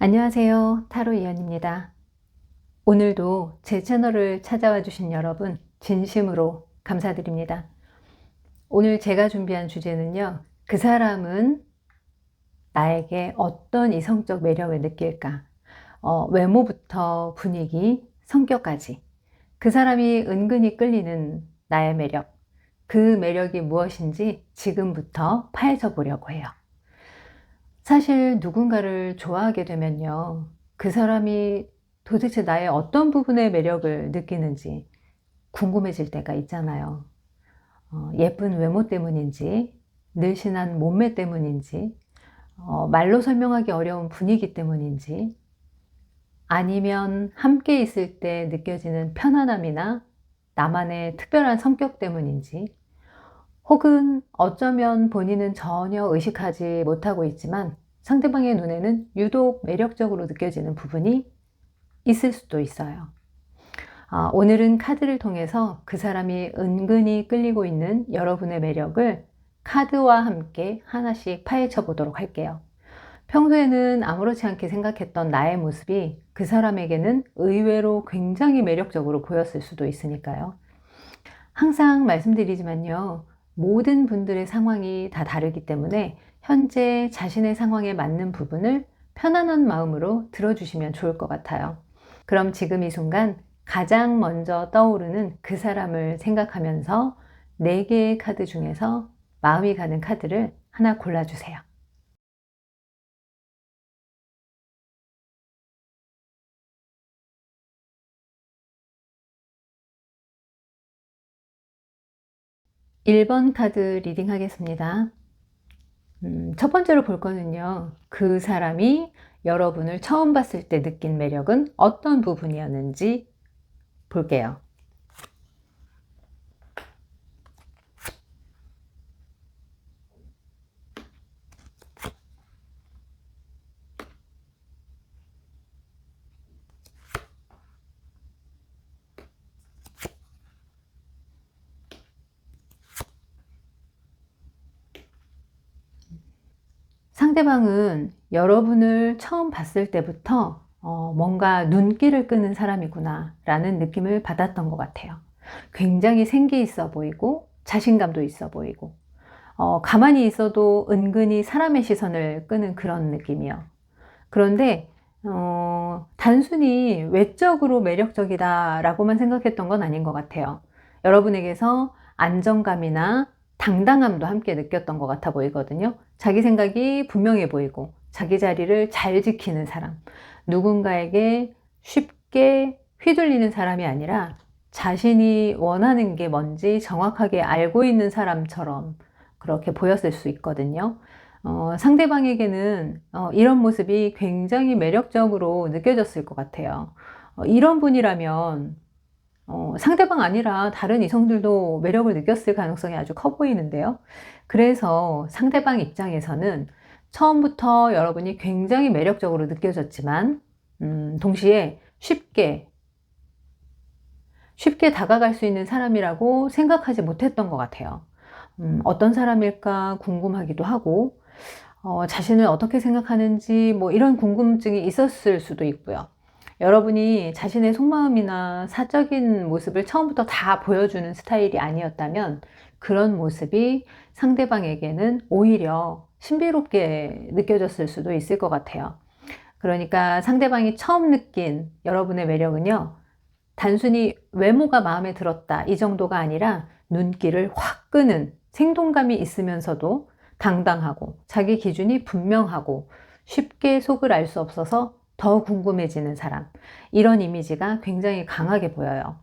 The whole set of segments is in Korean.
안녕하세요. 타로 이연입니다. 오늘도 제 채널을 찾아와 주신 여러분 진심으로 감사드립니다. 오늘 제가 준비한 주제는요. 그 사람은 나에게 어떤 이성적 매력을 느낄까? 외모부터 분위기, 성격까지. 그 사람이 은근히 끌리는 나의 매력. 그 매력이 무엇인지 지금부터 파헤쳐 보려고 해요. 사실 누군가를 좋아하게 되면요. 그 사람이 도대체 나의 어떤 부분의 매력을 느끼는지 궁금해질 때가 있잖아요. 예쁜 외모 때문인지, 늘씬한 몸매 때문인지, 말로 설명하기 어려운 분위기 때문인지, 아니면 함께 있을 때 느껴지는 편안함이나 나만의 특별한 성격 때문인지, 혹은 어쩌면 본인은 전혀 의식하지 못하고 있지만 상대방의 눈에는 유독 매력적으로 느껴지는 부분이 있을 수도 있어요. 오늘은 카드를 통해서 그 사람이 은근히 끌리고 있는 여러분의 매력을 카드와 함께 하나씩 파헤쳐 보도록 할게요. 평소에는 아무렇지 않게 생각했던 나의 모습이 그 사람에게는 의외로 굉장히 매력적으로 보였을 수도 있으니까요. 항상 말씀드리지만요. 모든 분들의 상황이 다 다르기 때문에 현재 자신의 상황에 맞는 부분을 편안한 마음으로 들어주시면 좋을 것 같아요. 그럼 지금 이 순간 가장 먼저 떠오르는 그 사람을 생각하면서 4개의 카드 중에서 마음이 가는 카드를 하나 골라주세요. 1번 카드 리딩 하겠습니다. 첫 번째로 볼 거는요. 그 사람이 여러분을 처음 봤을 때 느낀 매력은 어떤 부분이었는지 볼게요. 상대방은 여러분을 처음 봤을 때부터 뭔가 눈길을 끄는 사람이구나 라는 느낌을 받았던 것 같아요. 굉장히 생기 있어 보이고 자신감도 있어 보이고 가만히 있어도 은근히 사람의 시선을 끄는 그런 느낌이요. 그런데 단순히 외적으로 매력적이다 라고만 생각했던 건 아닌 것 같아요. 여러분에게서 안정감이나 당당함도 함께 느꼈던 것 같아 보이거든요. 자기 생각이 분명해 보이고 자기 자리를 잘 지키는 사람, 누군가에게 쉽게 휘둘리는 사람이 아니라 자신이 원하는 게 뭔지 정확하게 알고 있는 사람처럼 그렇게 보였을 수 있거든요. 상대방에게는 이런 모습이 굉장히 매력적으로 느껴졌을 것 같아요. 이런 분이라면 상대방 아니라 다른 이성들도 매력을 느꼈을 가능성이 아주 커 보이는데요. 그래서 상대방 입장에서는 처음부터 여러분이 굉장히 매력적으로 느껴졌지만 동시에 쉽게 다가갈 수 있는 사람이라고 생각하지 못했던 것 같아요. 어떤 사람일까 궁금하기도 하고 자신을 어떻게 생각하는지 뭐 이런 궁금증이 있었을 수도 있고요. 여러분이 자신의 속마음이나 사적인 모습을 처음부터 다 보여주는 스타일이 아니었다면 그런 모습이 상대방에게는 오히려 신비롭게 느껴졌을 수도 있을 것 같아요. 그러니까 상대방이 처음 느낀 여러분의 매력은요. 단순히 외모가 마음에 들었다 이 정도가 아니라 눈길을 확 끄는 생동감이 있으면서도 당당하고 자기 기준이 분명하고 쉽게 속을 알 수 없어서 더 궁금해지는 사람, 이런 이미지가 굉장히 강하게 보여요.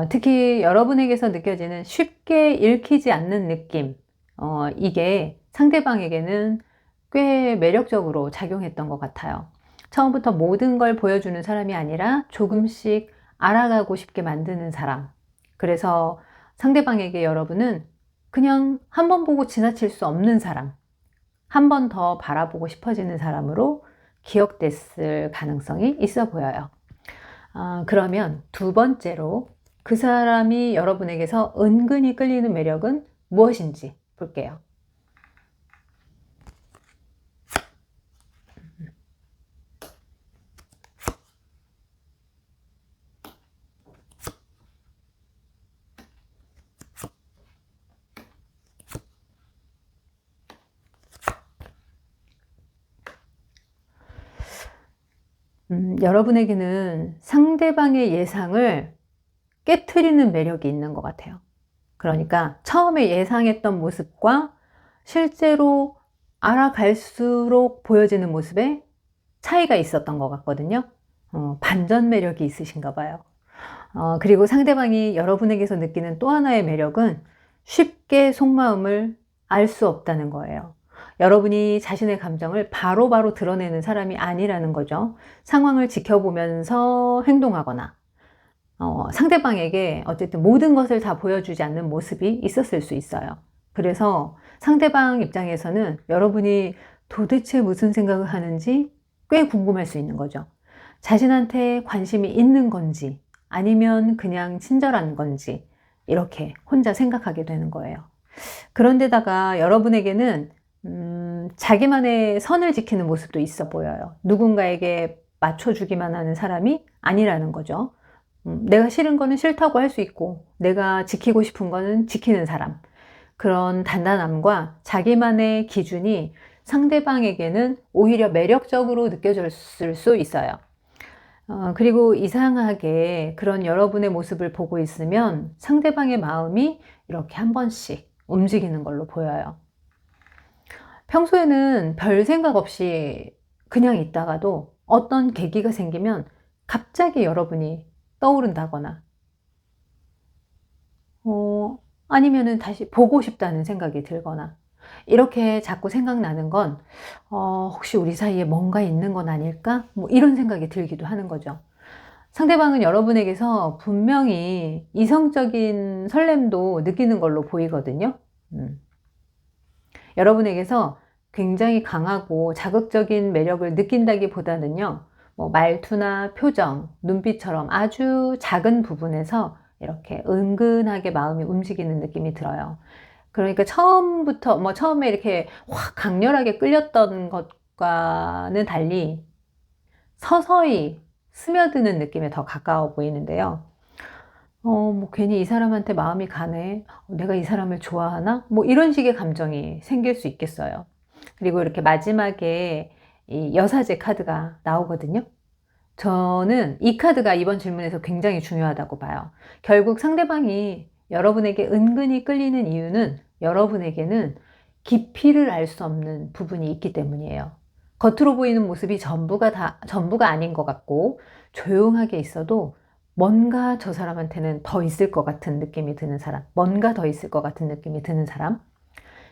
특히 여러분에게서 느껴지는 쉽게 읽히지 않는 느낌, 이게 상대방에게는 꽤 매력적으로 작용했던 것 같아요. 처음부터 모든 걸 보여주는 사람이 아니라 조금씩 알아가고 싶게 만드는 사람. 그래서 상대방에게 여러분은 그냥 한 번 보고 지나칠 수 없는 사람, 한 번 더 바라보고 싶어지는 사람으로 기억됐을 가능성이 있어 보여요. 그러면 두 번째로 그 사람이 여러분에게서 은근히 끌리는 매력은 무엇인지 볼게요. 여러분에게는 상대방의 예상을 깨트리는 매력이 있는 것 같아요. 그러니까 처음에 예상했던 모습과 실제로 알아갈수록 보여지는 모습에 차이가 있었던 것 같거든요. 반전 매력이 있으신가 봐요. 그리고 상대방이 여러분에게서 느끼는 또 하나의 매력은 쉽게 속마음을 알 수 없다는 거예요. 여러분이 자신의 감정을 바로바로 드러내는 사람이 아니라는 거죠. 상황을 지켜보면서 행동하거나 상대방에게 어쨌든 모든 것을 다 보여주지 않는 모습이 있었을 수 있어요. 그래서 상대방 입장에서는 여러분이 도대체 무슨 생각을 하는지 꽤 궁금할 수 있는 거죠. 자신한테 관심이 있는 건지 아니면 그냥 친절한 건지 이렇게 혼자 생각하게 되는 거예요. 그런데다가 여러분에게는 자기만의 선을 지키는 모습도 있어 보여요. 누군가에게 맞춰주기만 하는 사람이 아니라는 거죠. 내가 싫은 거는 싫다고 할 수 있고 내가 지키고 싶은 거는 지키는 사람. 그런 단단함과 자기만의 기준이 상대방에게는 오히려 매력적으로 느껴졌을 수 있어요. 그리고 이상하게 그런 여러분의 모습을 보고 있으면 상대방의 마음이 이렇게 한 번씩 움직이는 걸로 보여요. 평소에는 별 생각 없이 그냥 있다가도 어떤 계기가 생기면 갑자기 여러분이 떠오른다거나 아니면은 다시 보고 싶다는 생각이 들거나 이렇게 자꾸 생각나는 건 혹시 우리 사이에 뭔가 있는 건 아닐까? 뭐 이런 생각이 들기도 하는 거죠. 상대방은 여러분에게서 분명히 이성적인 설렘도 느끼는 걸로 보이거든요. 여러분에게서 굉장히 강하고 자극적인 매력을 느낀다기보다는요, 뭐 말투나 표정, 눈빛처럼 아주 작은 부분에서 이렇게 은근하게 마음이 움직이는 느낌이 들어요. 그러니까 처음에 이렇게 확 강렬하게 끌렸던 것과는 달리 서서히 스며드는 느낌에 더 가까워 보이는데요. 뭐 괜히 이 사람한테 마음이 가네. 내가 이 사람을 좋아하나? 뭐 이런 식의 감정이 생길 수 있겠어요. 그리고 이렇게 마지막에 이 여사제 카드가 나오거든요. 저는 이 카드가 이번 질문에서 굉장히 중요하다고 봐요. 결국 상대방이 여러분에게 은근히 끌리는 이유는 여러분에게는 깊이를 알 수 없는 부분이 있기 때문이에요. 겉으로 보이는 모습이 전부가 아닌 것 같고 조용하게 있어도 뭔가 저 사람한테는 더 있을 것 같은 느낌이 드는 사람, 뭔가 더 있을 것 같은 느낌이 드는 사람.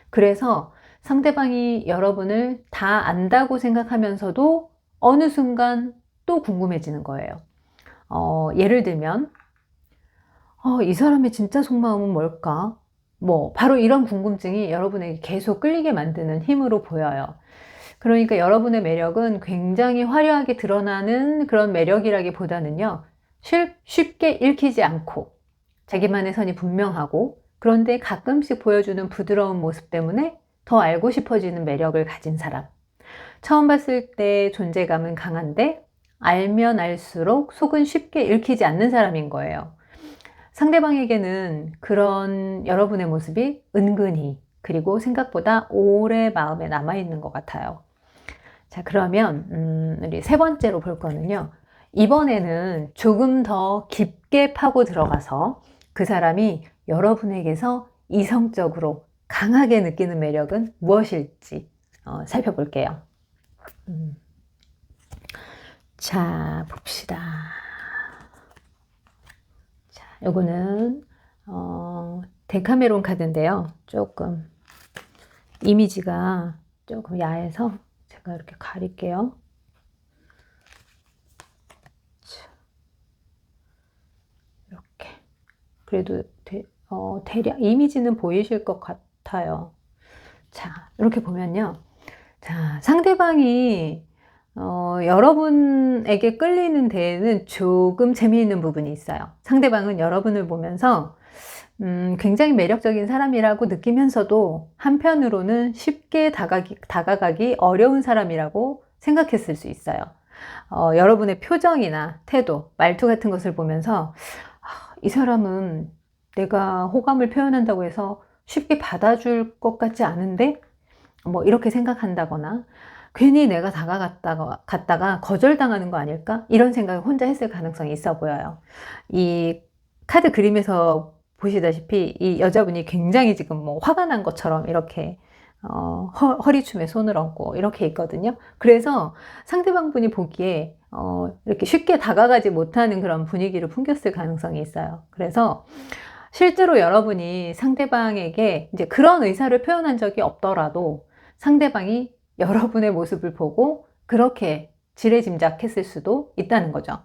그래서 상대방이 여러분을 다 안다고 생각하면서도 어느 순간 또 궁금해지는 거예요. 예를 들면 이 사람의 진짜 속마음은 뭘까? 뭐 바로 이런 궁금증이 여러분에게 계속 끌리게 만드는 힘으로 보여요. 그러니까 여러분의 매력은 굉장히 화려하게 드러나는 그런 매력이라기보다는요, 쉽게 읽히지 않고 자기만의 선이 분명하고 그런데 가끔씩 보여주는 부드러운 모습 때문에 더 알고 싶어지는 매력을 가진 사람. 처음 봤을 때 존재감은 강한데 알면 알수록 속은 쉽게 읽히지 않는 사람인 거예요. 상대방에게는 그런 여러분의 모습이 은근히 그리고 생각보다 오래 마음에 남아있는 것 같아요. 자, 그러면 우리 세 번째로 볼 거는요. 이번에는 조금 더 깊게 파고 들어가서 그 사람이 여러분에게서 이성적으로 강하게 느끼는 매력은 무엇일지 살펴볼게요. 자, 봅시다. 자, 요거는 데카메론 카드인데요. 조금 이미지가 조금 야해서 제가 이렇게 가릴게요. 이렇게. 그래도 대략 이미지는 보이실 것 같아요. 자, 이렇게 보면요. 자, 상대방이 여러분에게 끌리는 데에는 조금 재미있는 부분이 있어요. 상대방은 여러분을 보면서 굉장히 매력적인 사람이라고 느끼면서도 한편으로는 쉽게 다가가기 어려운 사람이라고 생각했을 수 있어요. 여러분의 표정이나 태도, 말투 같은 것을 보면서 이 사람은 내가 호감을 표현한다고 해서 쉽게 받아줄 것 같지 않은데? 뭐 이렇게 생각한다거나 괜히 내가 갔다가 거절당하는 거 아닐까? 이런 생각을 혼자 했을 가능성이 있어 보여요. 이 카드 그림에서 보시다시피 이 여자분이 굉장히 지금 뭐 화가 난 것처럼 이렇게 허리춤에 손을 얹고 이렇게 있거든요. 그래서 상대방 분이 보기에 이렇게 쉽게 다가가지 못하는 그런 분위기를 풍겼을 가능성이 있어요. 그래서 실제로 여러분이 상대방에게 이제 그런 의사를 표현한 적이 없더라도 상대방이 여러분의 모습을 보고 그렇게 지레짐작했을 수도 있다는 거죠.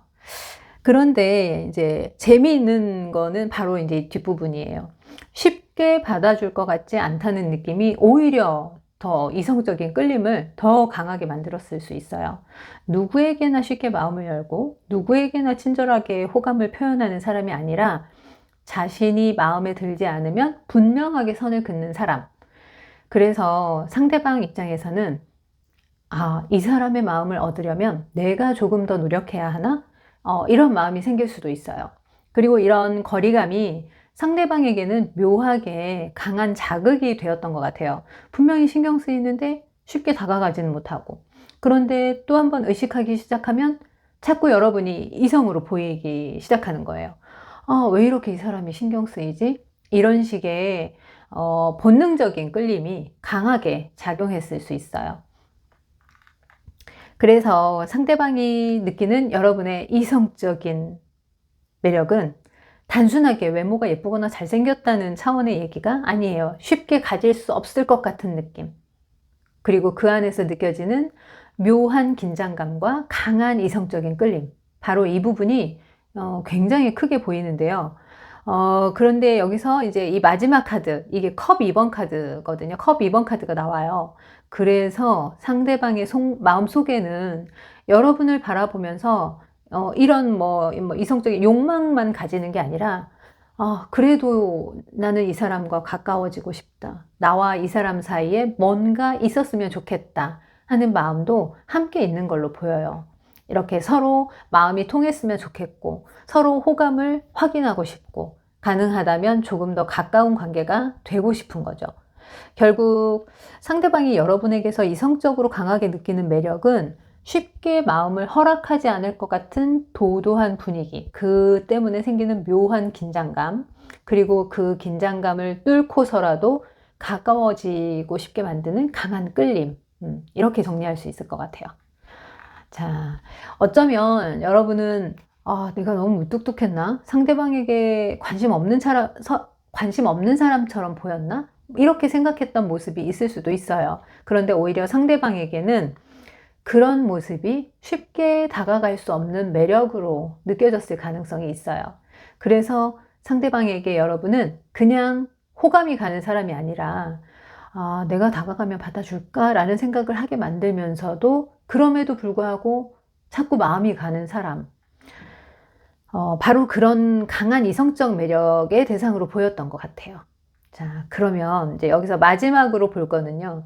그런데 이제 재미있는 거는 바로 이제 이 뒷부분이에요. 쉽게 받아줄 것 같지 않다는 느낌이 오히려 더 이성적인 끌림을 더 강하게 만들었을 수 있어요. 누구에게나 쉽게 마음을 열고 누구에게나 친절하게 호감을 표현하는 사람이 아니라 자신이 마음에 들지 않으면 분명하게 선을 긋는 사람. 그래서 상대방 입장에서는 이 사람의 마음을 얻으려면 내가 조금 더 노력해야 하나? 이런 마음이 생길 수도 있어요. 그리고 이런 거리감이 상대방에게는 묘하게 강한 자극이 되었던 것 같아요. 분명히 신경 쓰이는데 쉽게 다가가지는 못하고. 그런데 또 한 번 의식하기 시작하면 자꾸 여러분이 이성으로 보이기 시작하는 거예요. 왜 이렇게 이 사람이 신경 쓰이지? 이런 식의 본능적인 끌림이 강하게 작용했을 수 있어요. 그래서 상대방이 느끼는 여러분의 이성적인 매력은 단순하게 외모가 예쁘거나 잘생겼다는 차원의 얘기가 아니에요. 쉽게 가질 수 없을 것 같은 느낌. 그리고 그 안에서 느껴지는 묘한 긴장감과 강한 이성적인 끌림. 바로 이 부분이 굉장히 크게 보이는데요. 그런데 여기서 이제 이 마지막 카드, 이게 컵 2번 카드거든요. 컵 2번 카드가 나와요. 그래서 상대방의 마음 속에는 여러분을 바라보면서 이런 뭐 이성적인 욕망만 가지는 게 아니라 그래도 나는 이 사람과 가까워지고 싶다. 나와 이 사람 사이에 뭔가 있었으면 좋겠다 하는 마음도 함께 있는 걸로 보여요. 이렇게 서로 마음이 통했으면 좋겠고 서로 호감을 확인하고 싶고 가능하다면 조금 더 가까운 관계가 되고 싶은 거죠. 결국 상대방이 여러분에게서 이성적으로 강하게 느끼는 매력은 쉽게 마음을 허락하지 않을 것 같은 도도한 분위기, 그 때문에 생기는 묘한 긴장감, 그리고 그 긴장감을 뚫고서라도 가까워지고 싶게 만드는 강한 끌림, 이렇게 정리할 수 있을 것 같아요. 자, 어쩌면 여러분은 내가 너무 무뚝뚝했나? 상대방에게 관심 없는 사람처럼 보였나? 이렇게 생각했던 모습이 있을 수도 있어요. 그런데 오히려 상대방에게는 그런 모습이 쉽게 다가갈 수 없는 매력으로 느껴졌을 가능성이 있어요. 그래서 상대방에게 여러분은 그냥 호감이 가는 사람이 아니라 내가 다가가면 받아줄까? 라는 생각을 하게 만들면서도 그럼에도 불구하고 자꾸 마음이 가는 사람. 바로 그런 강한 이성적 매력의 대상으로 보였던 것 같아요. 자, 그러면 이제 여기서 마지막으로 볼 거는요.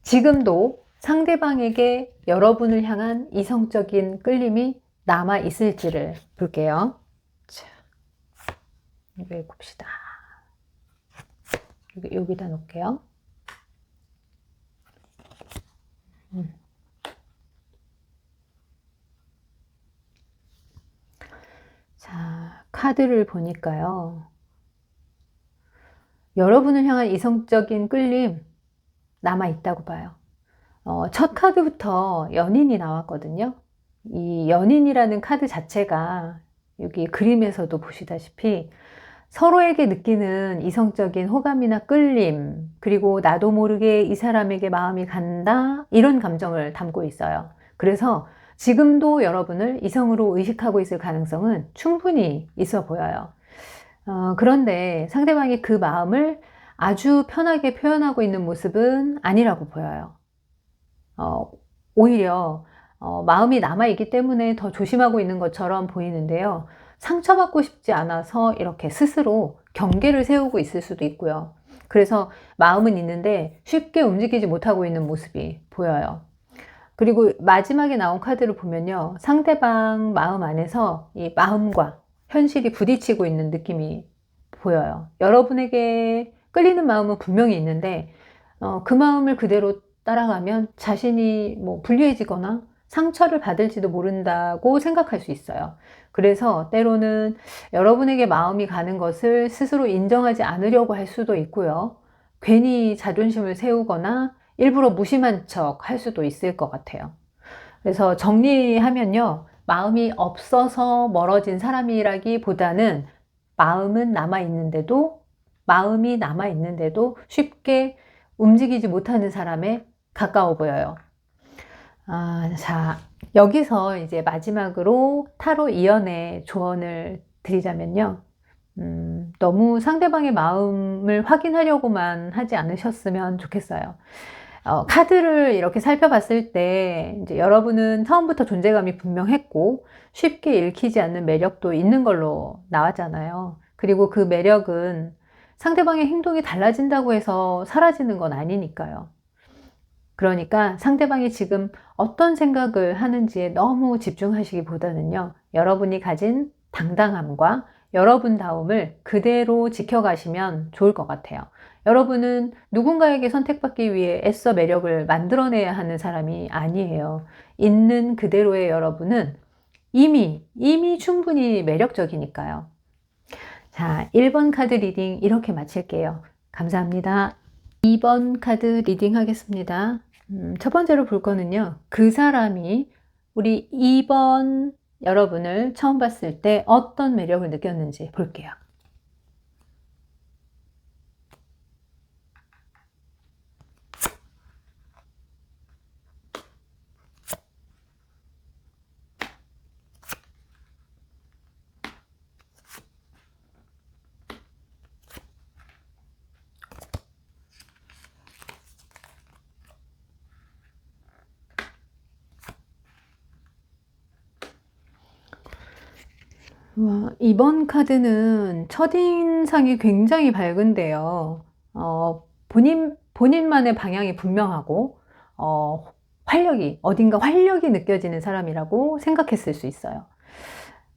지금도 상대방에게 여러분을 향한 이성적인 끌림이 남아 있을지를 볼게요. 자, 이거 봅시다. 여기다 놓을게요. 자, 카드를 보니까요. 여러분을 향한 이성적인 끌림 남아 있다고 봐요. 첫 카드부터 연인이 나왔거든요. 이 연인이라는 카드 자체가 여기 그림에서도 보시다시피 서로에게 느끼는 이성적인 호감이나 끌림, 그리고 나도 모르게 이 사람에게 마음이 간다, 이런 감정을 담고 있어요. 그래서 지금도 여러분을 이성으로 의식하고 있을 가능성은 충분히 있어 보여요. 그런데 상대방이 그 마음을 아주 편하게 표현하고 있는 모습은 아니라고 보여요. 오히려 마음이 남아있기 때문에 더 조심하고 있는 것처럼 보이는데요. 상처받고 싶지 않아서 이렇게 스스로 경계를 세우고 있을 수도 있고요. 그래서 마음은 있는데 쉽게 움직이지 못하고 있는 모습이 보여요. 그리고 마지막에 나온 카드를 보면요. 상대방 마음 안에서 이 마음과 현실이 부딪히고 있는 느낌이 보여요. 여러분에게 끌리는 마음은 분명히 있는데 그 마음을 그대로 따라가면 자신이 뭐 불리해지거나 상처를 받을지도 모른다고 생각할 수 있어요. 그래서 때로는 여러분에게 마음이 가는 것을 스스로 인정하지 않으려고 할 수도 있고요. 괜히 자존심을 세우거나 일부러 무심한 척 할 수도 있을 것 같아요. 그래서 정리하면요. 마음이 없어서 멀어진 사람이라기보다는 마음이 남아 있는데도 쉽게 움직이지 못하는 사람에 가까워 보여요. 자, 여기서 이제 마지막으로 타로 이연의 조언을 드리자면요. 너무 상대방의 마음을 확인하려고만 하지 않으셨으면 좋겠어요. 카드를 이렇게 살펴봤을 때 이제 여러분은 처음부터 존재감이 분명했고 쉽게 읽히지 않는 매력도 있는 걸로 나왔잖아요. 그리고 그 매력은 상대방의 행동이 달라진다고 해서 사라지는 건 아니니까요. 그러니까 상대방이 지금 어떤 생각을 하는지에 너무 집중하시기보다는요. 여러분이 가진 당당함과 여러분다움을 그대로 지켜가시면 좋을 것 같아요. 여러분은 누군가에게 선택받기 위해 애써 매력을 만들어내야 하는 사람이 아니에요. 있는 그대로의 여러분은 이미 충분히 매력적이니까요. 자, 1번 카드 리딩 이렇게 마칠게요. 감사합니다. 2번 카드 리딩 하겠습니다. 첫 번째로 볼 거는요. 그 사람이 우리 2번 여러분을 처음 봤을 때 어떤 매력을 느꼈는지 볼게요. 이번 카드는 첫인상이 굉장히 밝은데요. 본인만의 방향이 분명하고, 어딘가 활력이 느껴지는 사람이라고 생각했을 수 있어요.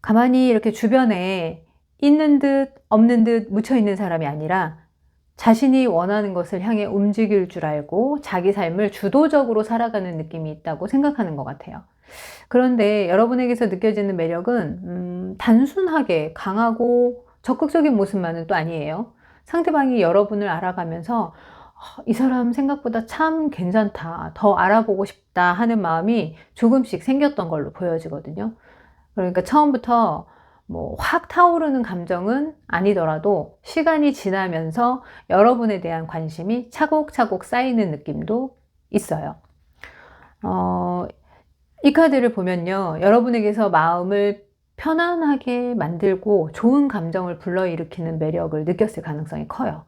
가만히 이렇게 주변에 있는 듯 없는 듯 묻혀 있는 사람이 아니라 자신이 원하는 것을 향해 움직일 줄 알고 자기 삶을 주도적으로 살아가는 느낌이 있다고 생각하는 것 같아요. 그런데 여러분에게서 느껴지는 매력은 단순하게 강하고 적극적인 모습만은 또 아니에요. 상대방이 여러분을 알아가면서 이 사람 생각보다 참 괜찮다, 더 알아보고 싶다 하는 마음이 조금씩 생겼던 걸로 보여지거든요. 그러니까 처음부터 뭐 확 타오르는 감정은 아니더라도 시간이 지나면서 여러분에 대한 관심이 차곡차곡 쌓이는 느낌도 있어요. 이 카드를 보면요. 여러분에게서 마음을 편안하게 만들고 좋은 감정을 불러일으키는 매력을 느꼈을 가능성이 커요.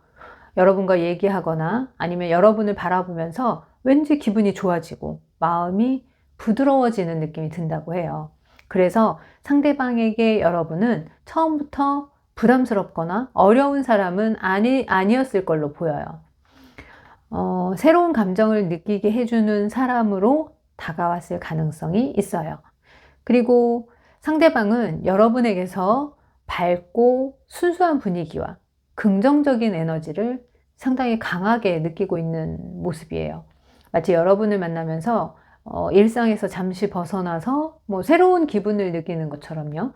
여러분과 얘기하거나 아니면 여러분을 바라보면서 왠지 기분이 좋아지고 마음이 부드러워지는 느낌이 든다고 해요. 그래서 상대방에게 여러분은 처음부터 부담스럽거나 어려운 사람은 아니었을 걸로 보여요. 새로운 감정을 느끼게 해주는 사람으로 다가왔을 가능성이 있어요. 그리고 상대방은 여러분에게서 밝고 순수한 분위기와 긍정적인 에너지를 상당히 강하게 느끼고 있는 모습이에요. 마치 여러분을 만나면서 일상에서 잠시 벗어나서 뭐 새로운 기분을 느끼는 것처럼요.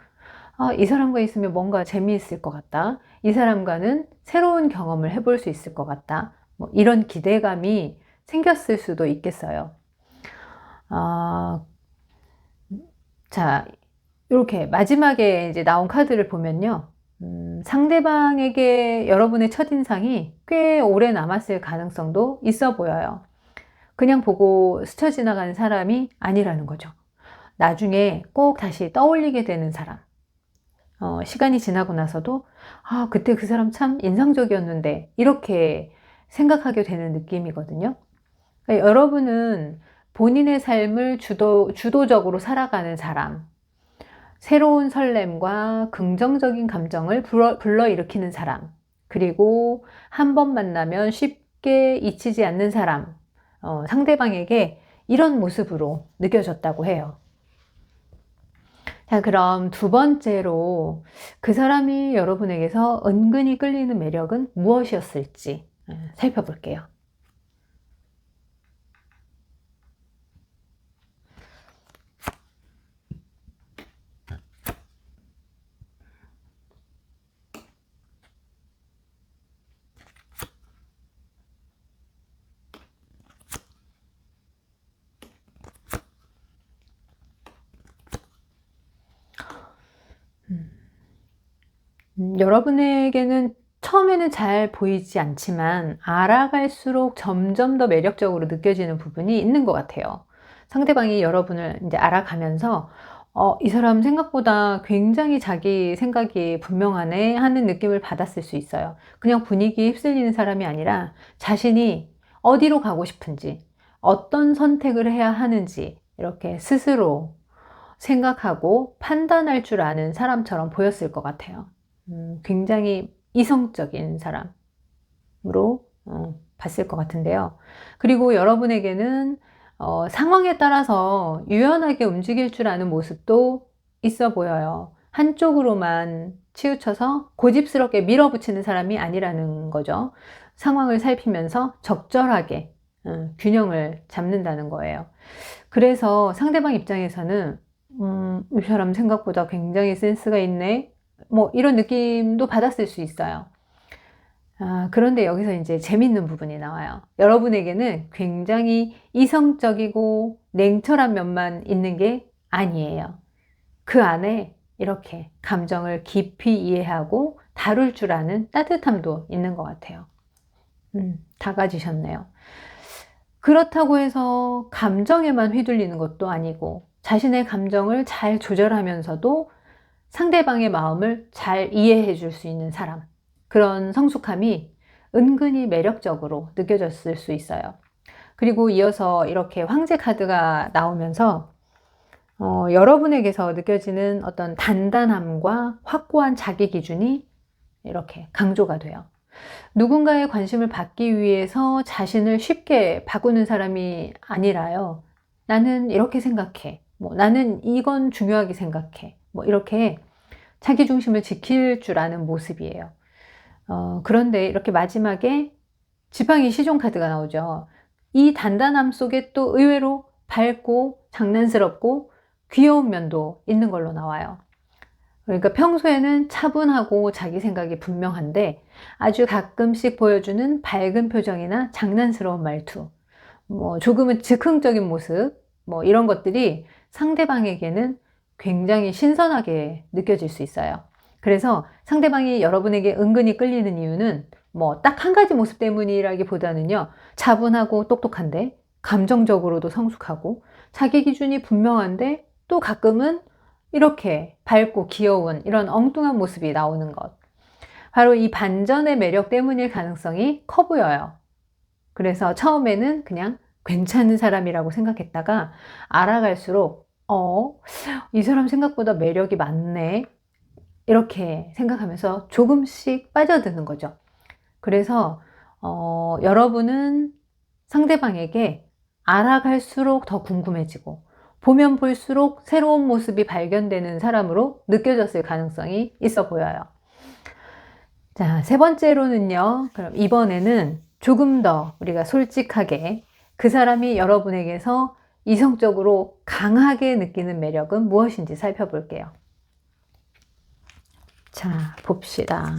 이 사람과 있으면 뭔가 재미있을 것 같다. 이 사람과는 새로운 경험을 해볼 수 있을 것 같다. 뭐 이런 기대감이 생겼을 수도 있겠어요. 자, 이렇게 마지막에 이제 나온 카드를 보면요. 상대방에게 여러분의 첫인상이 꽤 오래 남았을 가능성도 있어 보여요. 그냥 보고 스쳐 지나가는 사람이 아니라는 거죠. 나중에 꼭 다시 떠올리게 되는 사람. 시간이 지나고 나서도, 그때 그 사람 참 인상적이었는데, 이렇게 생각하게 되는 느낌이거든요. 그러니까 여러분은 본인의 삶을 주도적으로 살아가는 사람, 새로운 설렘과 긍정적인 감정을 불러일으키는 사람, 그리고 한 번 만나면 쉽게 잊히지 않는 사람, 상대방에게 이런 모습으로 느껴졌다고 해요. 자, 그럼 두 번째로 그 사람이 여러분에게서 은근히 끌리는 매력은 무엇이었을지 살펴볼게요. 여러분에게는 처음에는 잘 보이지 않지만 알아갈수록 점점 더 매력적으로 느껴지는 부분이 있는 것 같아요. 상대방이 여러분을 이제 알아가면서 이 사람 생각보다 굉장히 자기 생각이 분명하네 하는 느낌을 받았을 수 있어요. 그냥 분위기에 휩쓸리는 사람이 아니라 자신이 어디로 가고 싶은지, 어떤 선택을 해야 하는지 이렇게 스스로 생각하고 판단할 줄 아는 사람처럼 보였을 것 같아요. 굉장히 이성적인 사람으로 봤을 것 같은데요. 그리고 여러분에게는 상황에 따라서 유연하게 움직일 줄 아는 모습도 있어 보여요. 한쪽으로만 치우쳐서 고집스럽게 밀어붙이는 사람이 아니라는 거죠. 상황을 살피면서 적절하게 균형을 잡는다는 거예요. 그래서 상대방 입장에서는 이 사람 생각보다 굉장히 센스가 있네. 뭐 이런 느낌도 받았을 수 있어요. 그런데 여기서 이제 재밌는 부분이 나와요. 여러분에게는 굉장히 이성적이고 냉철한 면만 있는 게 아니에요. 그 안에 이렇게 감정을 깊이 이해하고 다룰 줄 아는 따뜻함도 있는 것 같아요. 다 가지셨네요. 그렇다고 해서 감정에만 휘둘리는 것도 아니고 자신의 감정을 잘 조절하면서도 상대방의 마음을 잘 이해해 줄 수 있는 사람, 그런 성숙함이 은근히 매력적으로 느껴졌을 수 있어요. 그리고 이어서 이렇게 황제 카드가 나오면서 여러분에게서 느껴지는 어떤 단단함과 확고한 자기 기준이 이렇게 강조가 돼요. 누군가의 관심을 받기 위해서 자신을 쉽게 바꾸는 사람이 아니라요. 나는 이렇게 생각해. 뭐, 나는 이건 중요하게 생각해. 뭐, 이렇게 자기 중심을 지킬 줄 아는 모습이에요. 그런데 이렇게 마지막에 지팡이 시종 카드가 나오죠. 이 단단함 속에 또 의외로 밝고 장난스럽고 귀여운 면도 있는 걸로 나와요. 그러니까 평소에는 차분하고 자기 생각이 분명한데 아주 가끔씩 보여주는 밝은 표정이나 장난스러운 말투, 뭐 조금은 즉흥적인 모습, 뭐 이런 것들이 상대방에게는 굉장히 신선하게 느껴질 수 있어요. 그래서 상대방이 여러분에게 은근히 끌리는 이유는 뭐 딱 한 가지 모습 때문이라기보다는요, 차분하고 똑똑한데 감정적으로도 성숙하고 자기 기준이 분명한데 또 가끔은 이렇게 밝고 귀여운 이런 엉뚱한 모습이 나오는 것. 바로 이 반전의 매력 때문일 가능성이 커 보여요. 그래서 처음에는 그냥 괜찮은 사람이라고 생각했다가 알아갈수록 이 사람 생각보다 매력이 많네. 이렇게 생각하면서 조금씩 빠져드는 거죠. 그래서 여러분은 상대방에게 알아갈수록 더 궁금해지고 보면 볼수록 새로운 모습이 발견되는 사람으로 느껴졌을 가능성이 있어 보여요. 자, 세 번째로는요. 그럼 이번에는 조금 더 우리가 솔직하게 그 사람이 여러분에게서 이성적으로 강하게 느끼는 매력은 무엇인지 살펴볼게요. 자, 봅시다.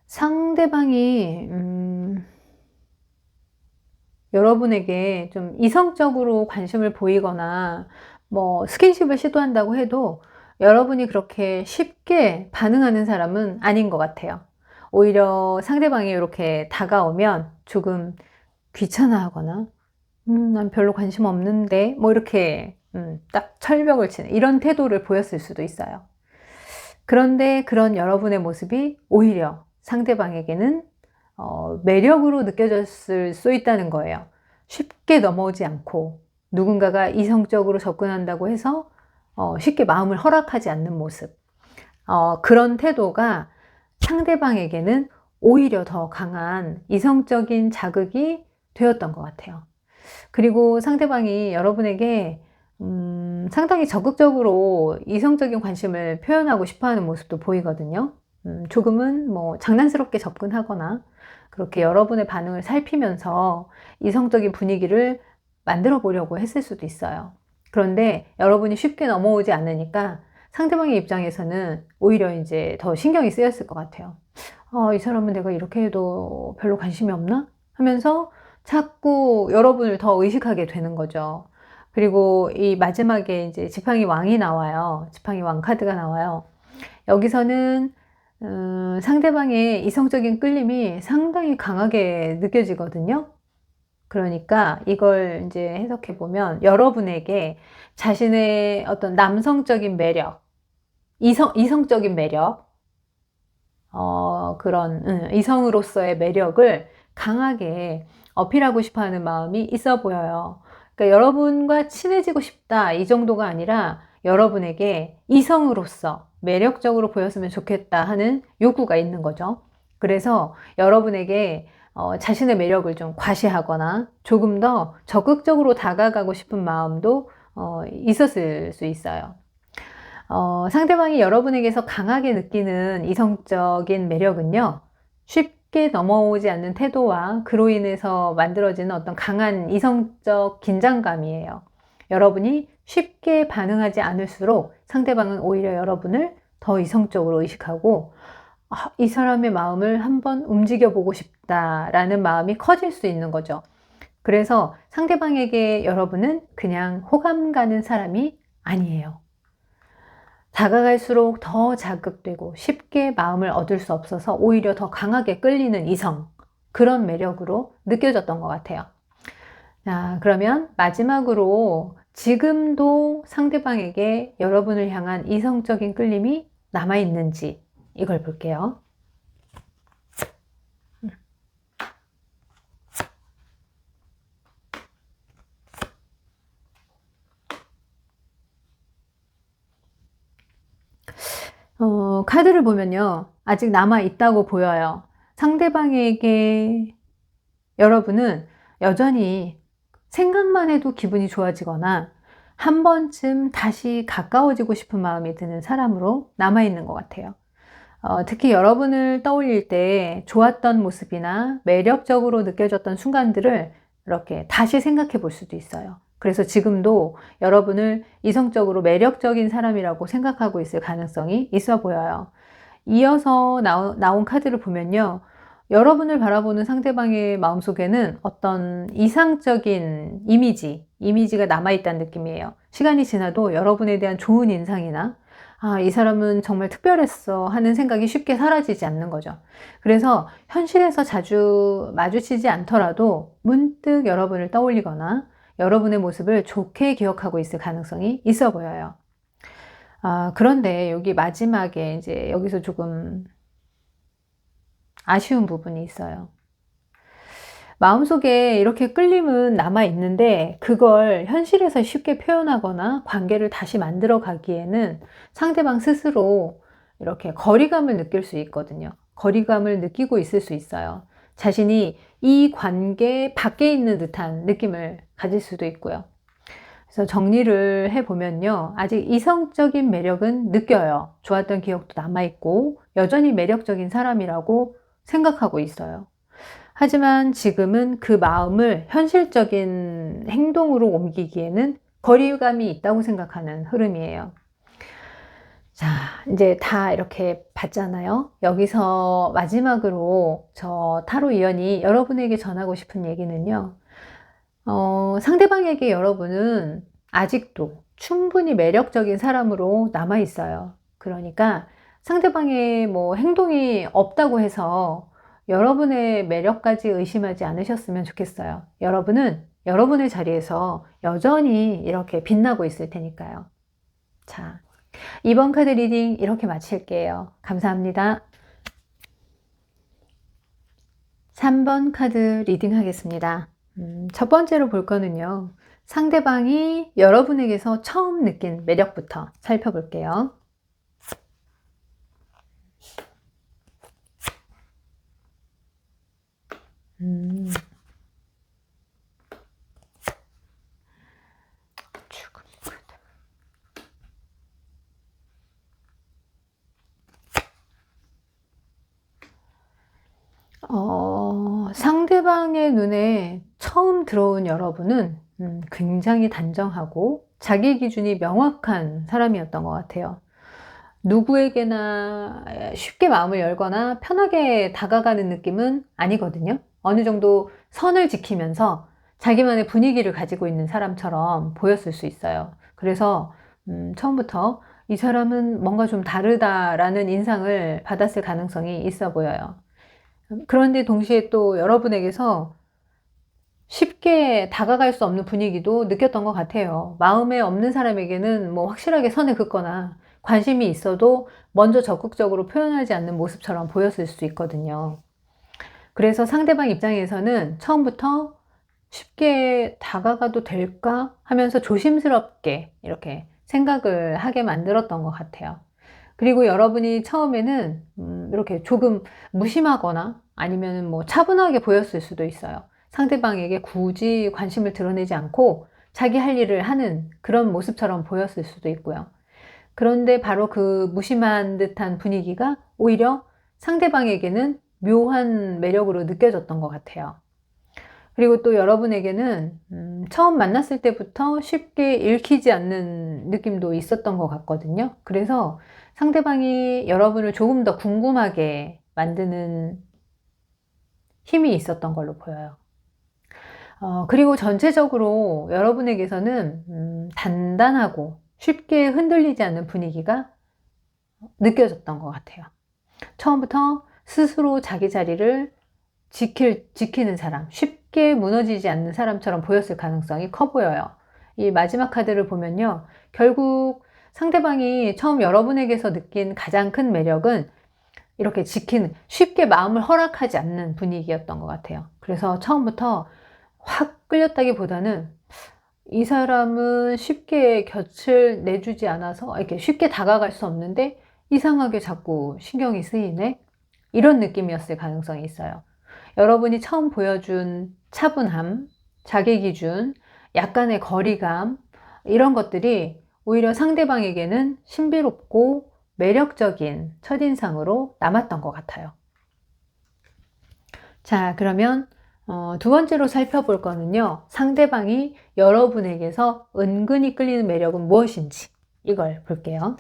상대방이 여러분에게 좀 이성적으로 관심을 보이거나 뭐 스킨십을 시도한다고 해도 여러분이 그렇게 쉽게 반응하는 사람은 아닌 것 같아요. 오히려 상대방이 이렇게 다가오면 조금 귀찮아하거나 난 별로 관심 없는데 뭐 이렇게 딱 철벽을 치는 이런 태도를 보였을 수도 있어요. 그런데 그런 여러분의 모습이 오히려 상대방에게는 매력으로 느껴졌을 수 있다는 거예요. 쉽게 넘어오지 않고 누군가가 이성적으로 접근한다고 해서 쉽게 마음을 허락하지 않는 모습. 그런 태도가 상대방에게는 오히려 더 강한 이성적인 자극이 되었던 것 같아요. 그리고 상대방이 여러분에게 상당히 적극적으로 이성적인 관심을 표현하고 싶어 하는 모습도 보이거든요. 조금은 뭐 장난스럽게 접근하거나 그렇게 여러분의 반응을 살피면서 이성적인 분위기를 만들어 보려고 했을 수도 있어요. 그런데 여러분이 쉽게 넘어오지 않으니까 상대방의 입장에서는 오히려 이제 더 신경이 쓰였을 것 같아요. 이 사람은 내가 이렇게 해도 별로 관심이 없나? 하면서 자꾸 여러분을 더 의식하게 되는 거죠. 그리고 이 마지막에 이제 지팡이 왕이 나와요. 지팡이 왕 카드가 나와요. 여기서는 상대방의 이성적인 끌림이 상당히 강하게 느껴지거든요. 그러니까 이걸 이제 해석해 보면 여러분에게 자신의 어떤 남성적인 매력, 이성적인 매력, 그런 이성으로서의 매력을 강하게 어필하고 싶어 하는 마음이 있어 보여요. 그러니까 여러분과 친해지고 싶다 이 정도가 아니라 여러분에게 이성으로서 매력적으로 보였으면 좋겠다 하는 요구가 있는 거죠. 그래서 여러분에게 자신의 매력을 좀 과시하거나 조금 더 적극적으로 다가가고 싶은 마음도 있었을 수 있어요. 상대방이 여러분에게서 강하게 느끼는 이성적인 매력은요, 쉽게 넘어오지 않는 태도와 그로 인해서 만들어지는 어떤 강한 이성적 긴장감이에요. 여러분이 쉽게 반응하지 않을수록 상대방은 오히려 여러분을 더 이성적으로 의식하고, 이 사람의 마음을 한번 움직여 보고 싶다라는 마음이 커질 수 있는 거죠. 그래서 상대방에게 여러분은 그냥 호감 가는 사람이 아니에요. 다가갈수록 더 자극되고 쉽게 마음을 얻을 수 없어서 오히려 더 강하게 끌리는 이성, 그런 매력으로 느껴졌던 것 같아요. 자, 그러면 마지막으로 지금도 상대방에게 여러분을 향한 이성적인 끌림이 남아있는지 이걸 볼게요. 카드를 보면요, 아직 남아있다고 보여요. 상대방에게 여러분은 여전히 생각만 해도 기분이 좋아지거나 한 번쯤 다시 가까워지고 싶은 마음이 드는 사람으로 남아있는 것 같아요. 특히 여러분을 떠올릴 때 좋았던 모습이나 매력적으로 느껴졌던 순간들을 이렇게 다시 생각해 볼 수도 있어요. 그래서 지금도 여러분을 이성적으로 매력적인 사람이라고 생각하고 있을 가능성이 있어 보여요. 이어서 나온 카드를 보면요, 여러분을 바라보는 상대방의 마음속에는 어떤 이상적인 이미지가 남아있다는 느낌이에요. 시간이 지나도 여러분에 대한 좋은 인상이나 이 사람은 정말 특별했어 하는 생각이 쉽게 사라지지 않는 거죠. 그래서 현실에서 자주 마주치지 않더라도 문득 여러분을 떠올리거나 여러분의 모습을 좋게 기억하고 있을 가능성이 있어 보여요. 그런데 여기 마지막에 이제 여기서 조금 아쉬운 부분이 있어요. 마음속에 이렇게 끌림은 남아 있는데 그걸 현실에서 쉽게 표현하거나 관계를 다시 만들어 가기에는 상대방 스스로 이렇게 거리감을 느낄 수 있거든요. 거리감을 느끼고 있을 수 있어요. 자신이 이 관계 밖에 있는 듯한 느낌을 가질 수도 있고요. 그래서 정리를 해보면요, 아직 이성적인 매력은 느껴요. 좋았던 기억도 남아있고 여전히 매력적인 사람이라고 생각하고 있어요. 하지만 지금은 그 마음을 현실적인 행동으로 옮기기에는 거리감이 있다고 생각하는 흐름이에요. 자, 이제 다 이렇게 봤잖아요. 여기서 마지막으로 저 타로 이연이 여러분에게 전하고 싶은 얘기는요, 상대방에게 여러분은 아직도 충분히 매력적인 사람으로 남아 있어요. 그러니까 상대방의 뭐 행동이 없다고 해서 여러분의 매력까지 의심하지 않으셨으면 좋겠어요. 여러분은 여러분의 자리에서 여전히 이렇게 빛나고 있을 테니까요. 자, 이번 카드 리딩 이렇게 마칠게요. 감사합니다. 3번 카드 리딩 하겠습니다. 첫 번째로 볼 거는요, 상대방이 여러분에게서 처음 느낀 매력부터 살펴볼게요. 상대방의 눈에 처음 들어온 여러분은 굉장히 단정하고 자기 기준이 명확한 사람이었던 것 같아요. 누구에게나 쉽게 마음을 열거나 편하게 다가가는 느낌은 아니거든요. 어느 정도 선을 지키면서 자기만의 분위기를 가지고 있는 사람처럼 보였을 수 있어요. 그래서 처음부터 이 사람은 뭔가 좀 다르다라는 인상을 받았을 가능성이 있어 보여요. 그런데 동시에 또 여러분에게서 쉽게 다가갈 수 없는 분위기도 느꼈던 것 같아요. 마음에 없는 사람에게는 뭐 확실하게 선을 긋거나 관심이 있어도 먼저 적극적으로 표현하지 않는 모습처럼 보였을 수 있거든요. 그래서 상대방 입장에서는 처음부터 쉽게 다가가도 될까 하면서 조심스럽게 이렇게 생각을 하게 만들었던 것 같아요. 그리고 여러분이 처음에는 이렇게 조금 무심하거나 아니면 뭐 차분하게 보였을 수도 있어요. 상대방에게 굳이 관심을 드러내지 않고 자기 할 일을 하는 그런 모습처럼 보였을 수도 있고요. 그런데 바로 그 무심한 듯한 분위기가 오히려 상대방에게는 묘한 매력으로 느껴졌던 것 같아요. 그리고 또 여러분에게는 처음 만났을 때부터 쉽게 읽히지 않는 느낌도 있었던 것 같거든요. 그래서 상대방이 여러분을 조금 더 궁금하게 만드는 힘이 있었던 걸로 보여요. 그리고 전체적으로 여러분에게서는 단단하고 쉽게 흔들리지 않는 분위기가 느껴졌던 것 같아요. 처음부터 스스로 자기 자리를 지키는 사람, 쉽게 무너지지 않는 사람처럼 보였을 가능성이 커 보여요. 이 마지막 카드를 보면요. 결국 상대방이 처음 여러분에게서 느낀 가장 큰 매력은 이렇게 쉽게 마음을 허락하지 않는 분위기였던 것 같아요. 그래서 처음부터 확 끌렸다기보다는 이 사람은 쉽게 곁을 내주지 않아서 이렇게 쉽게 다가갈 수 없는데 이상하게 자꾸 신경이 쓰이네? 이런 느낌이었을 가능성이 있어요. 여러분이 처음 보여준 차분함, 자기 기준, 약간의 거리감, 이런 것들이 오히려 상대방에게는 신비롭고 매력적인 첫인상으로 남았던 것 같아요. 자, 그러면 두 번째로 살펴볼 거는요. 상대방이 여러분에게서 은근히 끌리는 매력은 무엇인지 이걸 볼게요.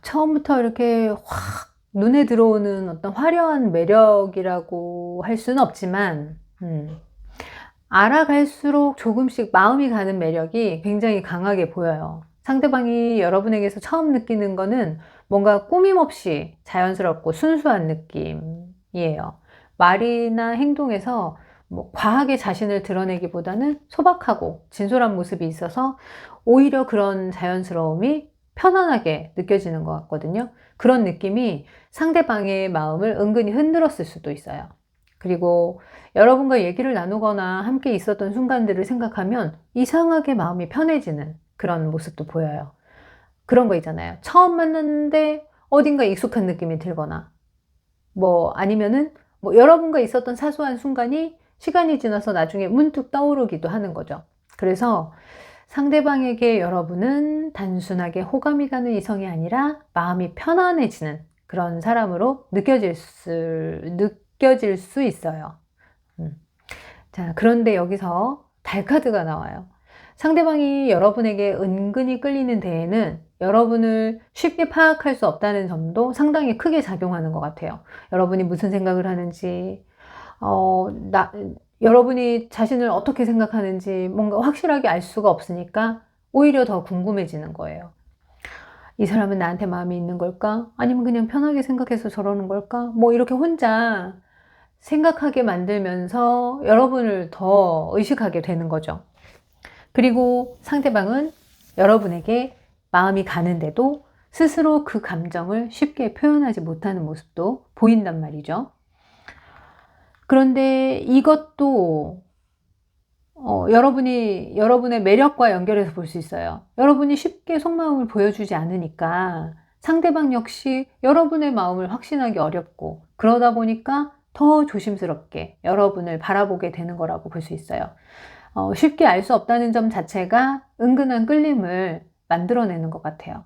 처음부터 이렇게 확 눈에 들어오는 어떤 화려한 매력이라고 할 수는 없지만 알아갈수록 조금씩 마음이 가는 매력이 굉장히 강하게 보여요. 상대방이 여러분에게서 처음 느끼는 거는 뭔가 꾸밈없이 자연스럽고 순수한 느낌이에요. 말이나 행동에서 뭐 과하게 자신을 드러내기보다는 소박하고 진솔한 모습이 있어서 오히려 그런 자연스러움이 편안하게 느껴지는 것 같거든요. 그런 느낌이 상대방의 마음을 은근히 흔들었을 수도 있어요. 그리고 여러분과 얘기를 나누거나 함께 있었던 순간들을 생각하면 이상하게 마음이 편해지는 그런 모습도 보여요. 그런 거 있잖아요. 처음 만났는데 어딘가 익숙한 느낌이 들거나, 뭐 아니면은 뭐 여러분과 있었던 사소한 순간이 시간이 지나서 나중에 문득 떠오르기도 하는 거죠. 그래서 상대방에게 여러분은 단순하게 호감이 가는 이성이 아니라 마음이 편안해지는 그런 사람으로 느껴질 수 있어요. 자, 그런데 여기서 달 카드가 나와요. 상대방이 여러분에게 은근히 끌리는 데에는 여러분을 쉽게 파악할 수 없다는 점도 상당히 크게 작용하는 것 같아요. 여러분이 무슨 생각을 하는지, 여러분이 자신을 어떻게 생각하는지 뭔가 확실하게 알 수가 없으니까 오히려 더 궁금해지는 거예요. 이 사람은 나한테 마음이 있는 걸까? 아니면 그냥 편하게 생각해서 저러는 걸까? 뭐 이렇게 혼자 생각하게 만들면서 여러분을 더 의식하게 되는 거죠. 그리고 상대방은 여러분에게 마음이 가는데도 스스로 그 감정을 쉽게 표현하지 못하는 모습도 보인단 말이죠. 그런데 이것도 여러분의 매력과 연결해서 볼 수 있어요. 여러분이 쉽게 속마음을 보여주지 않으니까 상대방 역시 여러분의 마음을 확신하기 어렵고, 그러다 보니까 더 조심스럽게 여러분을 바라보게 되는 거라고 볼 수 있어요. 쉽게 알 수 없다는 점 자체가 은근한 끌림을 만들어내는 것 같아요.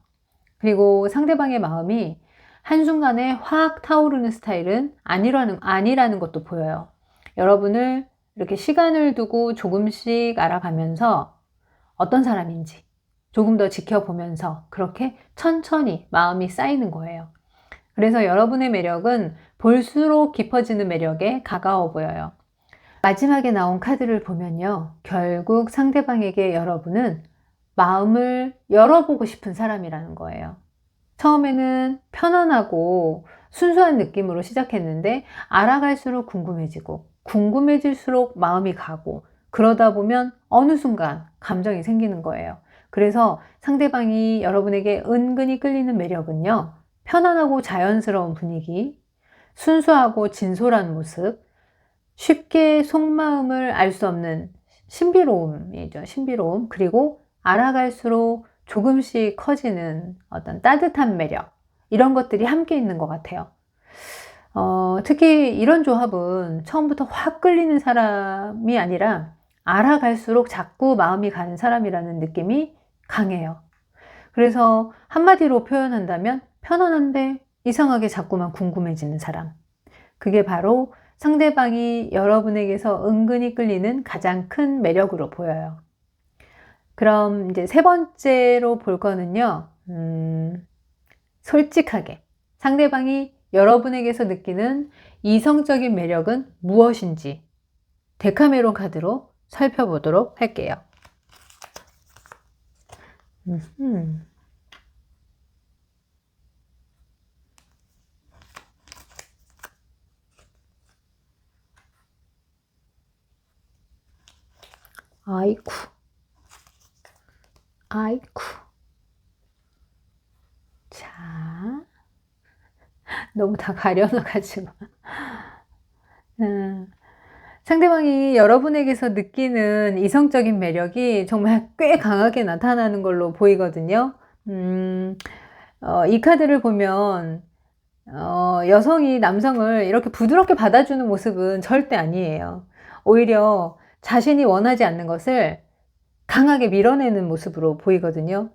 그리고 상대방의 마음이 한순간에 확 타오르는 스타일은 아니라는 것도 보여요. 여러분을 이렇게 시간을 두고 조금씩 알아가면서 어떤 사람인지 조금 더 지켜보면서 그렇게 천천히 마음이 쌓이는 거예요. 그래서 여러분의 매력은 볼수록 깊어지는 매력에 가까워 보여요. 마지막에 나온 카드를 보면요. 결국 상대방에게 여러분은 마음을 열어보고 싶은 사람이라는 거예요. 처음에는 편안하고 순수한 느낌으로 시작했는데 알아갈수록 궁금해지고 궁금해질수록 마음이 가고 그러다 보면 어느 순간 감정이 생기는 거예요. 그래서 상대방이 여러분에게 은근히 끌리는 매력은요. 편안하고 자연스러운 분위기, 순수하고 진솔한 모습, 쉽게 속마음을 알 수 없는 신비로움이죠. 신비로움. 그리고 알아갈수록 조금씩 커지는 어떤 따뜻한 매력. 이런 것들이 함께 있는 것 같아요. 특히 이런 조합은 처음부터 확 끌리는 사람이 아니라 알아갈수록 자꾸 마음이 가는 사람이라는 느낌이 강해요. 그래서 한마디로 표현한다면 편안한데 이상하게 자꾸만 궁금해지는 사람. 그게 바로 상대방이 여러분에게서 은근히 끌리는 가장 큰 매력으로 보여요. 그럼 이제 세 번째로 볼 거는요, 솔직하게 상대방이 여러분에게서 느끼는 이성적인 매력은 무엇인지 데카메론 카드로 살펴보도록 할게요. 아이쿠. 아이쿠. 자, 너무 다 가려놔가지고. 상대방이 여러분에게서 느끼는 이성적인 매력이 정말 꽤 강하게 나타나는 걸로 보이거든요. 이 카드를 보면 여성이 남성을 이렇게 부드럽게 받아주는 모습은 절대 아니에요. 오히려 자신이 원하지 않는 것을 강하게 밀어내는 모습으로 보이거든요.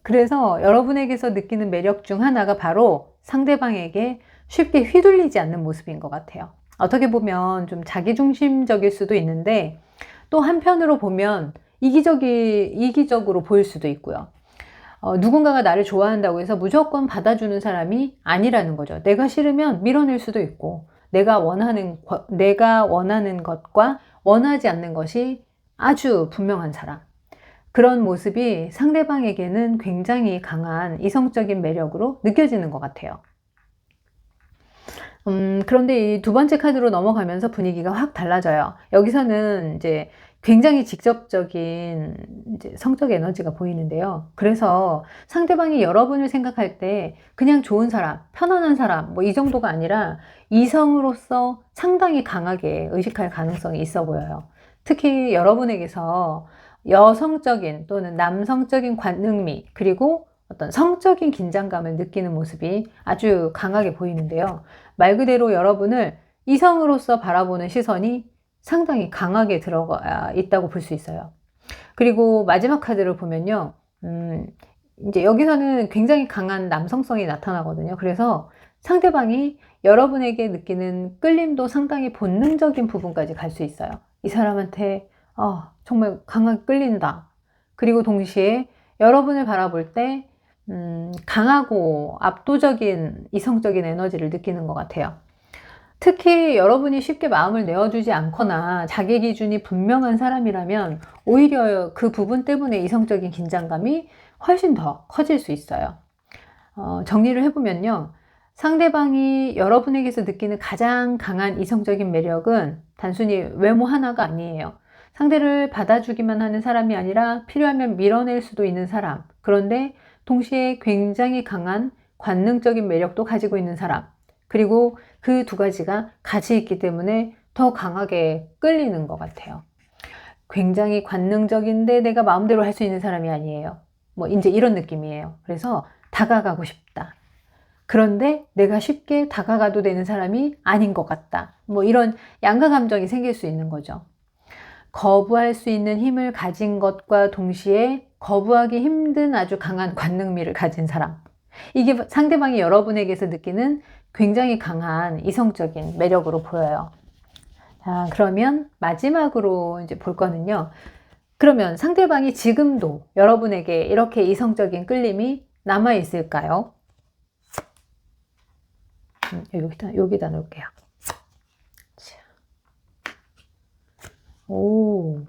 그래서 여러분에게서 느끼는 매력 중 하나가 바로 상대방에게 쉽게 휘둘리지 않는 모습인 것 같아요. 어떻게 보면 좀 자기중심적일 수도 있는데 또 한편으로 보면 이기적으로 보일 수도 있고요. 누군가가 나를 좋아한다고 해서 무조건 받아주는 사람이 아니라는 거죠. 내가 싫으면 밀어낼 수도 있고 내가 원하는 것과 원하지 않는 것이 아주 분명한 사람. 그런 모습이 상대방에게는 굉장히 강한 이성적인 매력으로 느껴지는 것 같아요. 그런데 이 두 번째 카드로 넘어가면서 분위기가 확 달라져요. 여기서는 이제 굉장히 직접적인 이제 성적 에너지가 보이는데요. 그래서 상대방이 여러분을 생각할 때 그냥 좋은 사람, 편안한 사람, 뭐 이 정도가 아니라 이성으로서 상당히 강하게 의식할 가능성이 있어 보여요. 특히 여러분에게서 여성적인 또는 남성적인 관능미, 그리고 어떤 성적인 긴장감을 느끼는 모습이 아주 강하게 보이는데요. 말 그대로 여러분을 이성으로서 바라보는 시선이 상당히 강하게 들어가 있다고 볼 수 있어요. 그리고 마지막 카드를 보면요. 이제 여기서는 굉장히 강한 남성성이 나타나거든요. 그래서 상대방이 여러분에게 느끼는 끌림도 상당히 본능적인 부분까지 갈 수 있어요. 이 사람한테 정말 강하게 끌린다. 그리고 동시에 여러분을 바라볼 때 강하고 압도적인 이성적인 에너지를 느끼는 것 같아요. 특히 여러분이 쉽게 마음을 내어주지 않거나 자기 기준이 분명한 사람이라면 오히려 그 부분 때문에 이성적인 긴장감이 훨씬 더 커질 수 있어요. 정리를 해보면요. 상대방이 여러분에게서 느끼는 가장 강한 이성적인 매력은 단순히 외모 하나가 아니에요. 상대를 받아주기만 하는 사람이 아니라 필요하면 밀어낼 수도 있는 사람. 그런데 동시에 굉장히 강한 관능적인 매력도 가지고 있는 사람. 그리고 그 두 가지가 같이 있기 때문에 더 강하게 끌리는 것 같아요. 굉장히 관능적인데 내가 마음대로 할 수 있는 사람이 아니에요. 뭐 이제 이런 느낌이에요. 그래서 다가가고 싶다. 그런데 내가 쉽게 다가가도 되는 사람이 아닌 것 같다. 뭐 이런 양가 감정이 생길 수 있는 거죠. 거부할 수 있는 힘을 가진 것과 동시에 거부하기 힘든 아주 강한 관능미를 가진 사람. 이게 상대방이 여러분에게서 느끼는 굉장히 강한 이성적인 매력으로 보여요. 자, 그러면 마지막으로 이제 볼 거는요. 그러면 상대방이 지금도 여러분에게 이렇게 이성적인 끌림이 남아 있을까요? 여기다 놓을게요. 오.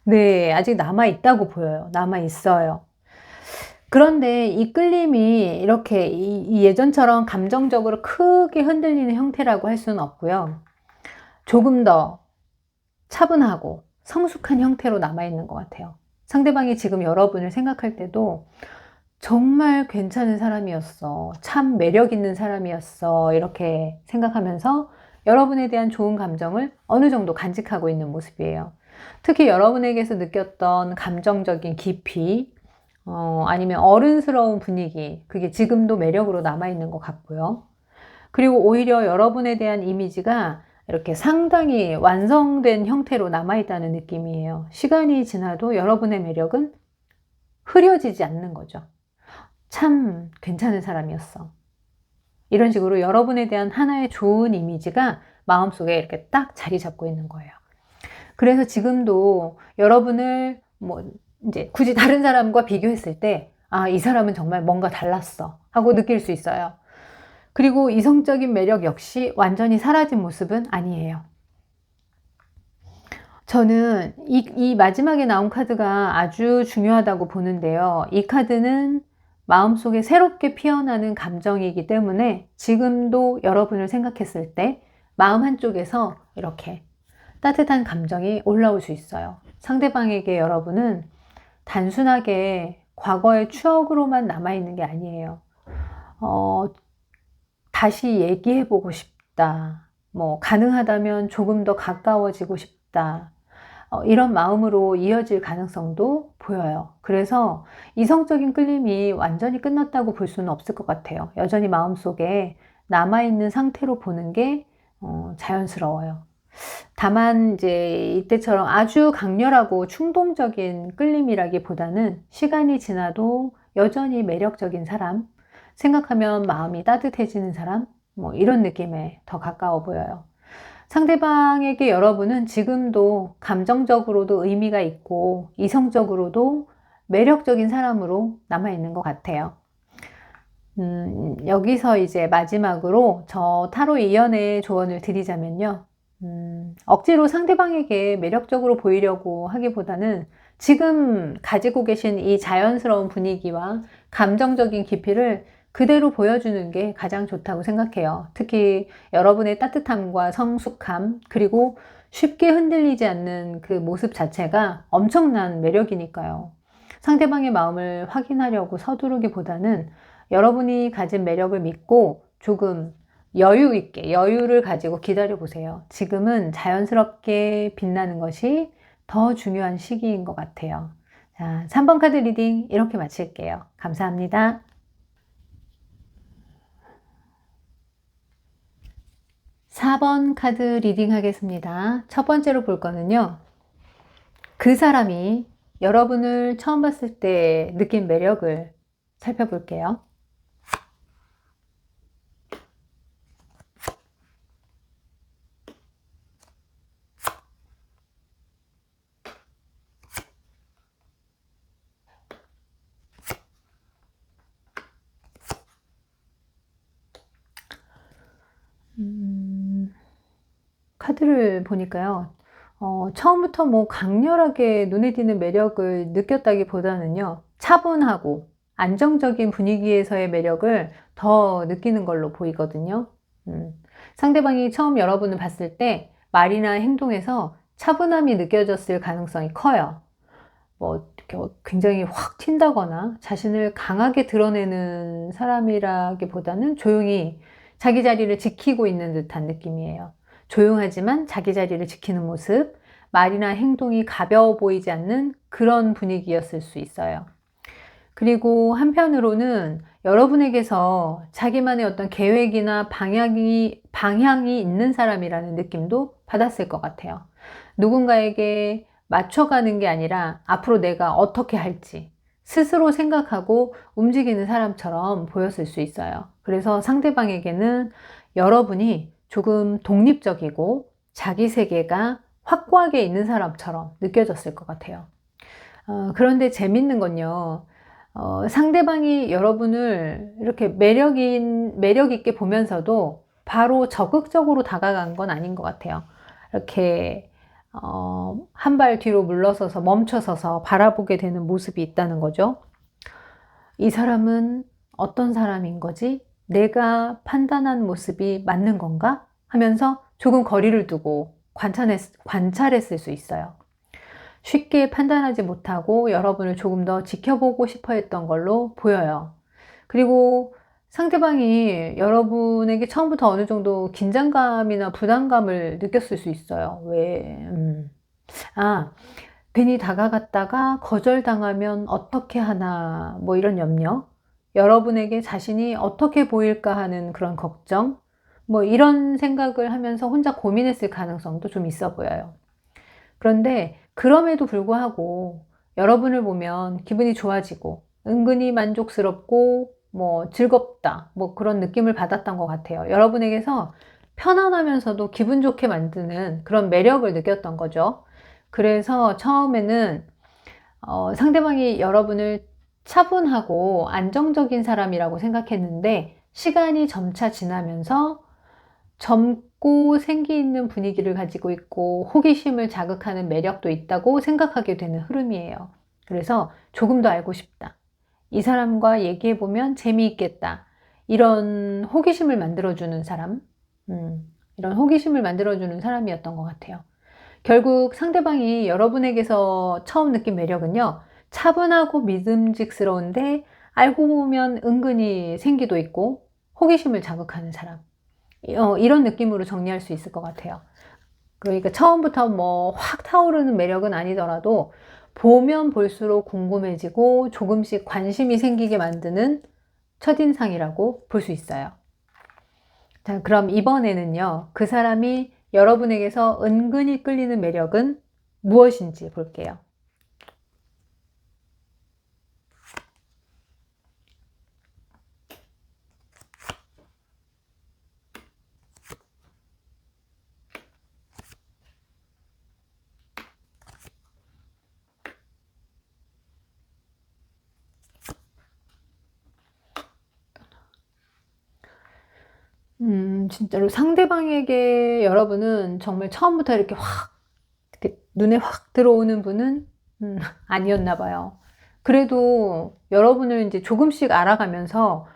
네, 아직 남아 있다고 보여요. 남아 있어요. 그런데 이 끌림이 이렇게 이 예전처럼 감정적으로 크게 흔들리는 형태라고 할 수는 없고요. 조금 더 차분하고 성숙한 형태로 남아있는 것 같아요. 상대방이 지금 여러분을 생각할 때도 정말 괜찮은 사람이었어. 참 매력 있는 사람이었어. 이렇게 생각하면서 여러분에 대한 좋은 감정을 어느 정도 간직하고 있는 모습이에요. 특히 여러분에게서 느꼈던 감정적인 깊이, 아니면 어른스러운 분위기, 그게 지금도 매력으로 남아있는 것 같고요. 그리고 오히려 여러분에 대한 이미지가 이렇게 상당히 완성된 형태로 남아있다는 느낌이에요. 시간이 지나도 여러분의 매력은 흐려지지 않는 거죠. 참 괜찮은 사람이었어. 이런 식으로 여러분에 대한 하나의 좋은 이미지가 마음속에 이렇게 딱 자리 잡고 있는 거예요. 그래서 지금도 여러분을 이제 굳이 다른 사람과 비교했을 때, 아, 이 사람은 정말 뭔가 달랐어 하고 느낄 수 있어요. 그리고 이성적인 매력 역시 완전히 사라진 모습은 아니에요. 저는 이 마지막에 나온 카드가 아주 중요하다고 보는데요. 이 카드는 마음속에 새롭게 피어나는 감정이기 때문에 지금도 여러분을 생각했을 때 마음 한쪽에서 이렇게 따뜻한 감정이 올라올 수 있어요. 상대방에게 여러분은 단순하게 과거의 추억으로만 남아있는 게 아니에요. 다시 얘기해보고 싶다. 가능하다면 조금 더 가까워지고 싶다. 이런 마음으로 이어질 가능성도 보여요. 그래서 이성적인 끌림이 완전히 끝났다고 볼 수는 없을 것 같아요. 여전히 마음속에 남아있는 상태로 보는 게 자연스러워요. 다만 이제 이때처럼 아주 강렬하고 충동적인 끌림이라기보다는 시간이 지나도 여전히 매력적인 사람, 생각하면 마음이 따뜻해지는 사람, 이런 느낌에 더 가까워 보여요. 상대방에게 여러분은 지금도 감정적으로도 의미가 있고 이성적으로도 매력적인 사람으로 남아있는 것 같아요. 여기서 이제 마지막으로 저 타로 이연의 조언을 드리자면요. 억지로 상대방에게 매력적으로 보이려고 하기보다는 지금 가지고 계신 이 자연스러운 분위기와 감정적인 깊이를 그대로 보여주는 게 가장 좋다고 생각해요. 특히 여러분의 따뜻함과 성숙함, 그리고 쉽게 흔들리지 않는 그 모습 자체가 엄청난 매력이니까요. 상대방의 마음을 확인하려고 서두르기보다는 여러분이 가진 매력을 믿고 조금 여유 있게, 여유를 가지고 기다려 보세요. 지금은 자연스럽게 빛나는 것이 더 중요한 시기인 것 같아요. 자, 3번 카드 리딩 이렇게 마칠게요. 감사합니다. 4번 카드 리딩 하겠습니다. 첫 번째로 볼 거는요. 그 사람이 여러분을 처음 봤을 때 느낀 매력을 살펴볼게요. 카드를 보니까요. 처음부터 강렬하게 눈에 띄는 매력을 느꼈다기보다는요. 차분하고 안정적인 분위기에서의 매력을 더 느끼는 걸로 보이거든요. 상대방이 처음 여러분을 봤을 때 말이나 행동에서 차분함이 느껴졌을 가능성이 커요. 이렇게 굉장히 확 튄다거나 자신을 강하게 드러내는 사람이라기보다는 조용히 자기 자리를 지키고 있는 듯한 느낌이에요. 조용하지만 자기 자리를 지키는 모습, 말이나 행동이 가벼워 보이지 않는 그런 분위기였을 수 있어요. 그리고 한편으로는 여러분에게서 자기만의 어떤 계획이나 방향이 있는 사람이라는 느낌도 받았을 것 같아요. 누군가에게 맞춰가는 게 아니라 앞으로 내가 어떻게 할지 스스로 생각하고 움직이는 사람처럼 보였을 수 있어요. 그래서 상대방에게는 여러분이 조금 독립적이고 자기 세계가 확고하게 있는 사람처럼 느껴졌을 것 같아요. 그런데 재밌는 건요. 상대방이 여러분을 이렇게 매력 있게 보면서도 바로 적극적으로 다가간 건 아닌 것 같아요. 이렇게 한 발 뒤로 물러서서 멈춰서서 바라보게 되는 모습이 있다는 거죠. 이 사람은 어떤 사람인 거지? 내가 판단한 모습이 맞는 건가? 하면서 조금 거리를 두고 관찰했을 수 있어요. 쉽게 판단하지 못하고 여러분을 조금 더 지켜보고 싶어 했던 걸로 보여요. 그리고 상대방이 여러분에게 처음부터 어느 정도 긴장감이나 부담감을 느꼈을 수 있어요. 아, 괜히 다가갔다가 거절당하면 어떻게 하나, 뭐 이런 염려, 여러분에게 자신이 어떻게 보일까 하는 그런 걱정, 뭐 이런 생각을 하면서 혼자 고민했을 가능성도 좀 있어 보여요. 그런데 그럼에도 불구하고 여러분을 보면 기분이 좋아지고 은근히 만족스럽고 뭐 즐겁다, 뭐 그런 느낌을 받았던 것 같아요. 여러분에게서 편안하면서도 기분 좋게 만드는 그런 매력을 느꼈던 거죠. 그래서 처음에는 상대방이 여러분을 차분하고 안정적인 사람이라고 생각했는데 시간이 점차 지나면서 젊고 생기 있는 분위기를 가지고 있고 호기심을 자극하는 매력도 있다고 생각하게 되는 흐름이에요. 그래서 조금 더 알고 싶다. 이 사람과 얘기해보면 재미있겠다. 이런 호기심을 만들어주는 사람, 이런 호기심을 만들어주는 사람이었던 것 같아요. 결국 상대방이 여러분에게서 처음 느낀 매력은요, 차분하고 믿음직스러운데 알고 보면 은근히 생기도 있고 호기심을 자극하는 사람. 이런 느낌으로 정리할 수 있을 것 같아요. 그러니까 처음부터 뭐 확 타오르는 매력은 아니더라도 보면 볼수록 궁금해지고 조금씩 관심이 생기게 만드는 첫인상이라고 볼 수 있어요. 자, 그럼 이번에는요, 그 사람이 여러분에게서 은근히 끌리는 매력은 무엇인지 볼게요. 진짜로 상대방에게 여러분은 정말 처음부터 이렇게 이렇게 눈에 확 들어오는 분은 아니었나 봐요. 그래도 여러분을 이제 조금씩 알아가면서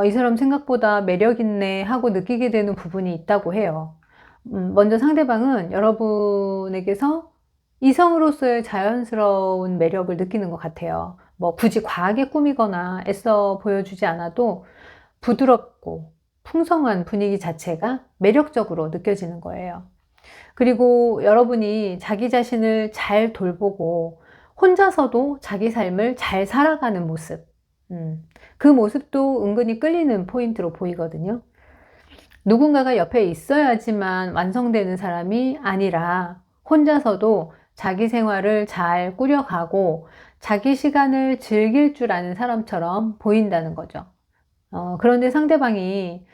이 사람 생각보다 매력 있네 하고 느끼게 되는 부분이 있다고 해요. 먼저 상대방은 여러분에게서 이성으로서의 자연스러운 매력을 느끼는 것 같아요. 뭐 굳이 과하게 꾸미거나 애써 보여주지 않아도 부드럽고 풍성한 분위기 자체가 매력적으로 느껴지는 거예요. 그리고 여러분이 자기 자신을 잘 돌보고 혼자서도 자기 삶을 잘 살아가는 모습, 그 모습도 은근히 끌리는 포인트로 보이거든요. 누군가가 옆에 있어야지만 완성되는 사람이 아니라 혼자서도 자기 생활을 잘 꾸려가고 자기 시간을 즐길 줄 아는 사람처럼 보인다는 거죠. 그런데 상대방이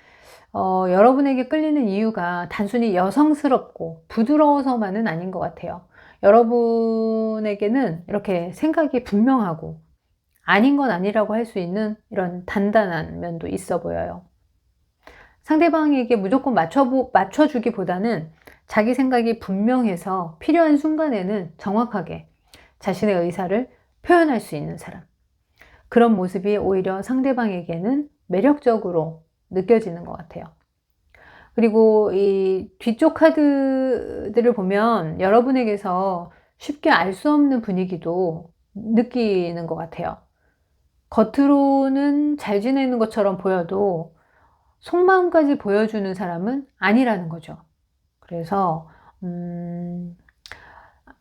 여러분에게 끌리는 이유가 단순히 여성스럽고 부드러워서만은 아닌 것 같아요. 여러분에게는 이렇게 생각이 분명하고 아닌 건 아니라고 할 수 있는 이런 단단한 면도 있어 보여요. 상대방에게 무조건 맞춰주기보다는 자기 생각이 분명해서 필요한 순간에는 정확하게 자신의 의사를 표현할 수 있는 사람. 그런 모습이 오히려 상대방에게는 매력적으로 느껴지는 것 같아요. 그리고 이 뒤쪽 카드들을 보면 여러분에게서 쉽게 알 수 없는 분위기도 느끼는 것 같아요. 겉으로는 잘 지내는 것처럼 보여도 속마음까지 보여주는 사람은 아니라는 거죠. 그래서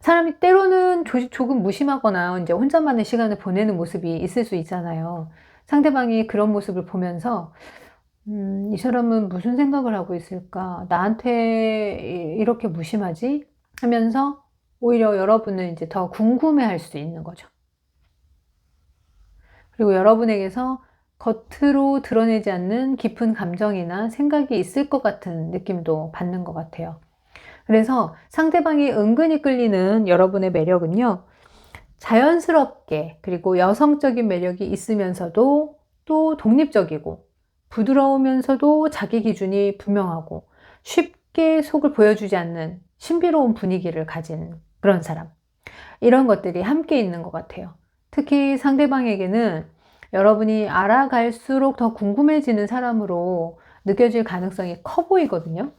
사람이 때로는 조금 무심하거나 이제 혼자만의 시간을 보내는 모습이 있을 수 있잖아요. 상대방이 그런 모습을 보면서 이 사람은 무슨 생각을 하고 있을까? 나한테 이렇게 무심하지? 하면서 오히려 여러분을 이제 더 궁금해할 수 있는 거죠. 그리고 여러분에게서 겉으로 드러내지 않는 깊은 감정이나 생각이 있을 것 같은 느낌도 받는 것 같아요. 그래서 상대방이 은근히 끌리는 여러분의 매력은요, 자연스럽게 그리고 여성적인 매력이 있으면서도 또 독립적이고 부드러우면서도 자기 기준이 분명하고 쉽게 속을 보여주지 않는 신비로운 분위기를 가진 그런 사람. 이런 것들이 함께 있는 것 같아요. 특히 상대방에게는 여러분이 알아갈수록 더 궁금해지는 사람으로 느껴질 가능성이 커 보이거든요.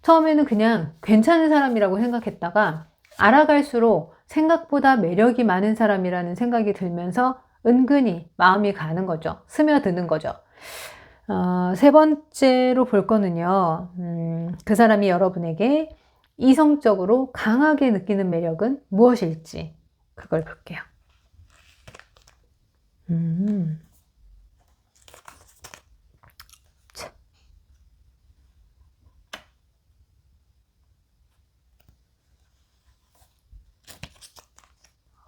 처음에는 그냥 괜찮은 사람이라고 생각했다가 알아갈수록 생각보다 매력이 많은 사람이라는 생각이 들면서 은근히 마음이 가는 거죠. 스며드는 거죠. 세 번째로 볼 거는요, 그 사람이 여러분에게 이성적으로 강하게 느끼는 매력은 무엇일지, 그걸 볼게요. 자,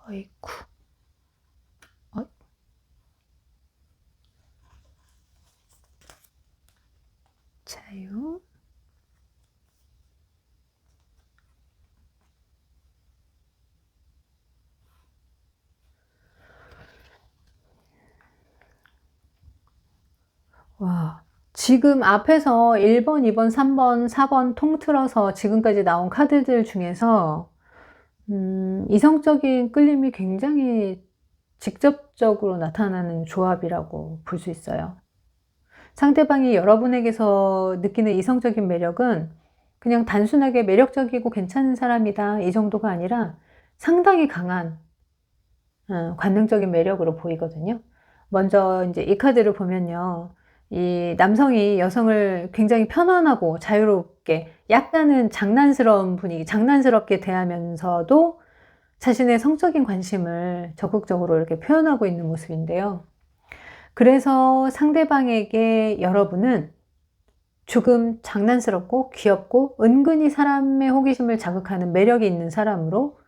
어이쿠. 어? 자요. 와, 지금 앞에서 1번, 2번, 3번, 4번 통틀어서 지금까지 나온 카드들 중에서 이성적인 끌림이 굉장히 직접적으로 나타나는 조합이라고 볼 수 있어요. 상대방이 여러분에게서 느끼는 이성적인 매력은 그냥 단순하게 매력적이고 괜찮은 사람이다 이 정도가 아니라 상당히 강한 관능적인 매력으로 보이거든요. 먼저 이제 이 카드를 보면요. 이 남성이 여성을 굉장히 편안하고 자유롭게 약간은 장난스러운 분위기, 장난스럽게 대하면서도 자신의 성적인 관심을 적극적으로 이렇게 표현하고 있는 모습인데요. 그래서 상대방에게 여러분은 조금 장난스럽고 귀엽고 은근히 사람의 호기심을 자극하는 매력이 있는 사람으로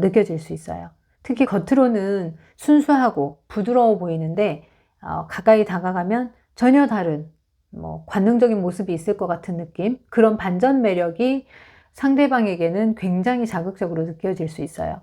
느껴질 수 있어요. 특히 겉으로는 순수하고 부드러워 보이는데 가까이 다가가면 전혀 다른 관능적인 모습이 있을 것 같은 느낌, 그런 반전 매력이 상대방에게는 굉장히 자극적으로 느껴질 수 있어요.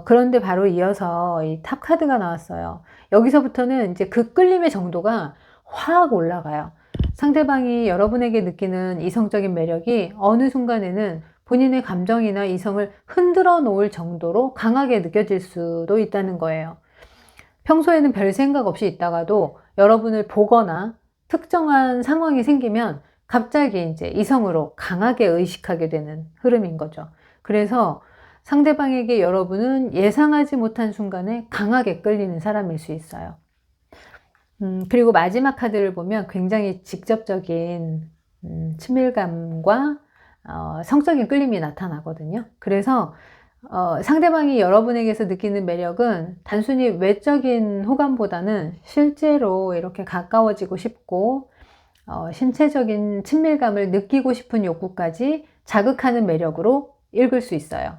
그런데 바로 이어서 이 탑 카드가 나왔어요. 여기서부터는 이제 그 끌림의 정도가 확 올라가요. 상대방이 여러분에게 느끼는 이성적인 매력이 어느 순간에는 본인의 감정이나 이성을 흔들어 놓을 정도로 강하게 느껴질 수도 있다는 거예요. 평소에는 별 생각 없이 있다가도 여러분을 보거나 특정한 상황이 생기면 갑자기 이제 이성으로 강하게 의식하게 되는 흐름인 거죠. 그래서 상대방에게 여러분은 예상하지 못한 순간에 강하게 끌리는 사람일 수 있어요. 그리고 마지막 카드를 보면 굉장히 직접적인 친밀감과 성적인 끌림이 나타나거든요. 그래서 상대방이 여러분에게서 느끼는 매력은 단순히 외적인 호감보다는 실제로 이렇게 가까워지고 싶고 신체적인 친밀감을 느끼고 싶은 욕구까지 자극하는 매력으로 읽을 수 있어요.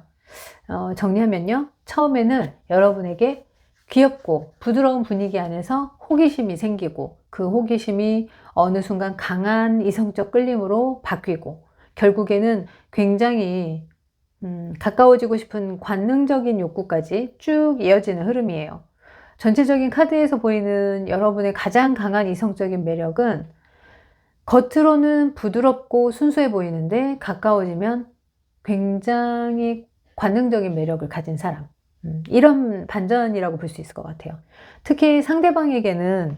정리하면요. 처음에는 여러분에게 귀엽고 부드러운 분위기 안에서 호기심이 생기고 그 호기심이 어느 순간 강한 이성적 끌림으로 바뀌고 결국에는 굉장히 가까워지고 싶은 관능적인 욕구까지 쭉 이어지는 흐름이에요. 전체적인 카드에서 보이는 여러분의 가장 강한 이성적인 매력은 겉으로는 부드럽고 순수해 보이는데 가까워지면 굉장히 관능적인 매력을 가진 사람. 이런 반전이라고 볼 수 있을 것 같아요. 특히 상대방에게는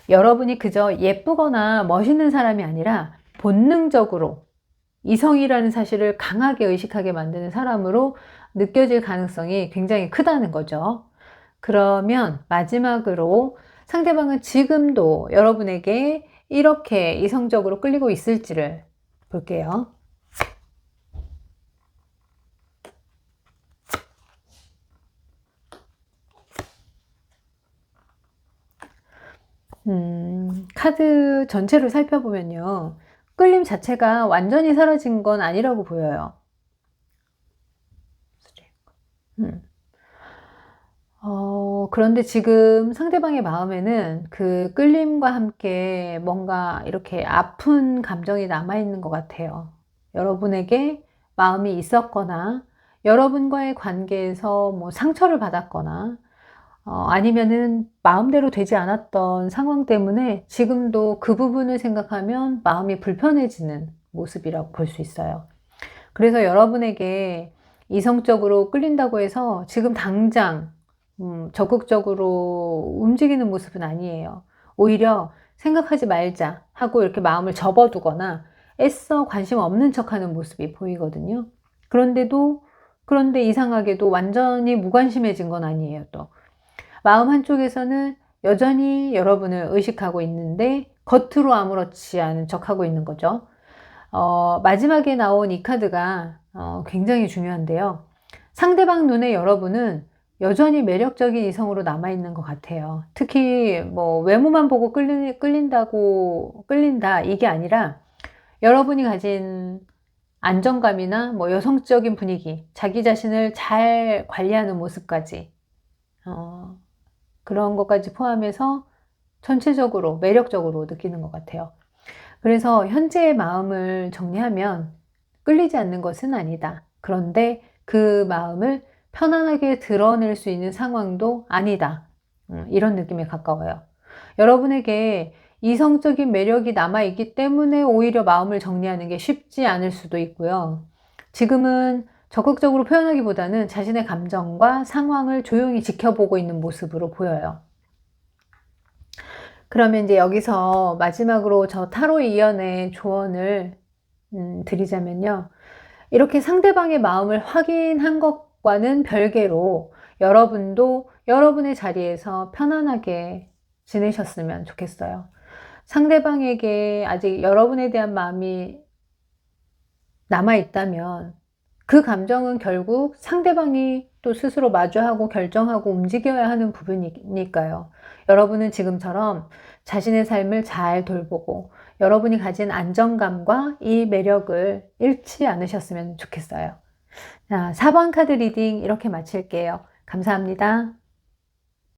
여러분이 그저 예쁘거나 멋있는 사람이 아니라 본능적으로 이성이라는 사실을 강하게 의식하게 만드는 사람으로 느껴질 가능성이 굉장히 크다는 거죠. 그러면 마지막으로 상대방은 지금도 여러분에게 이렇게 이성적으로 끌리고 있을지를 볼게요. 카드 전체를 살펴보면요. 끌림 자체가 완전히 사라진 건 아니라고 보여요. 음. 그런데 지금 상대방의 마음에는 그 끌림과 함께 뭔가 이렇게 아픈 감정이 남아있는 것 같아요. 여러분에게 마음이 있었거나, 여러분과의 관계에서 뭐 상처를 받았거나, 아니면은 마음대로 되지 않았던 상황 때문에 지금도 그 부분을 생각하면 마음이 불편해지는 모습이라고 볼 수 있어요. 그래서 여러분에게 이성적으로 끌린다고 해서 지금 당장 적극적으로 움직이는 모습은 아니에요. 오히려 생각하지 말자 하고 이렇게 마음을 접어두거나 애써 관심 없는 척하는 모습이 보이거든요. 그런데 이상하게도 완전히 무관심해진 건 아니에요, 또. 마음 한쪽에서는 여전히 여러분을 의식하고 있는데 겉으로 아무렇지 않은 척하고 있는 거죠. 마지막에 나온 이 카드가 굉장히 중요한데요. 상대방 눈에 여러분은 여전히 매력적인 이성으로 남아있는 것 같아요. 특히 뭐 외모만 보고 끌린다 이게 아니라 여러분이 가진 안정감이나 뭐 여성적인 분위기, 자기 자신을 잘 관리하는 모습까지 그런 것까지 포함해서 전체적으로 매력적으로 느끼는 것 같아요. 그래서 현재의 마음을 정리하면 끌리지 않는 것은 아니다. 그런데 그 마음을 편안하게 드러낼 수 있는 상황도 아니다. 이런 느낌에 가까워요. 여러분에게 이성적인 매력이 남아있기 때문에 오히려 마음을 정리하는 게 쉽지 않을 수도 있고요. 지금은 적극적으로 표현하기보다는 자신의 감정과 상황을 조용히 지켜보고 있는 모습으로 보여요. 그러면 이제 여기서 마지막으로 저 타로 이연의 조언을 드리자면요. 이렇게 상대방의 마음을 확인한 것과는 별개로 여러분도 여러분의 자리에서 편안하게 지내셨으면 좋겠어요. 상대방에게 아직 여러분에 대한 마음이 남아있다면 그 감정은 결국 상대방이 또 스스로 마주하고 결정하고 움직여야 하는 부분이니까요. 여러분은 지금처럼 자신의 삶을 잘 돌보고 여러분이 가진 안정감과 이 매력을 잃지 않으셨으면 좋겠어요. 자, 4번 카드 리딩 이렇게 마칠게요. 감사합니다.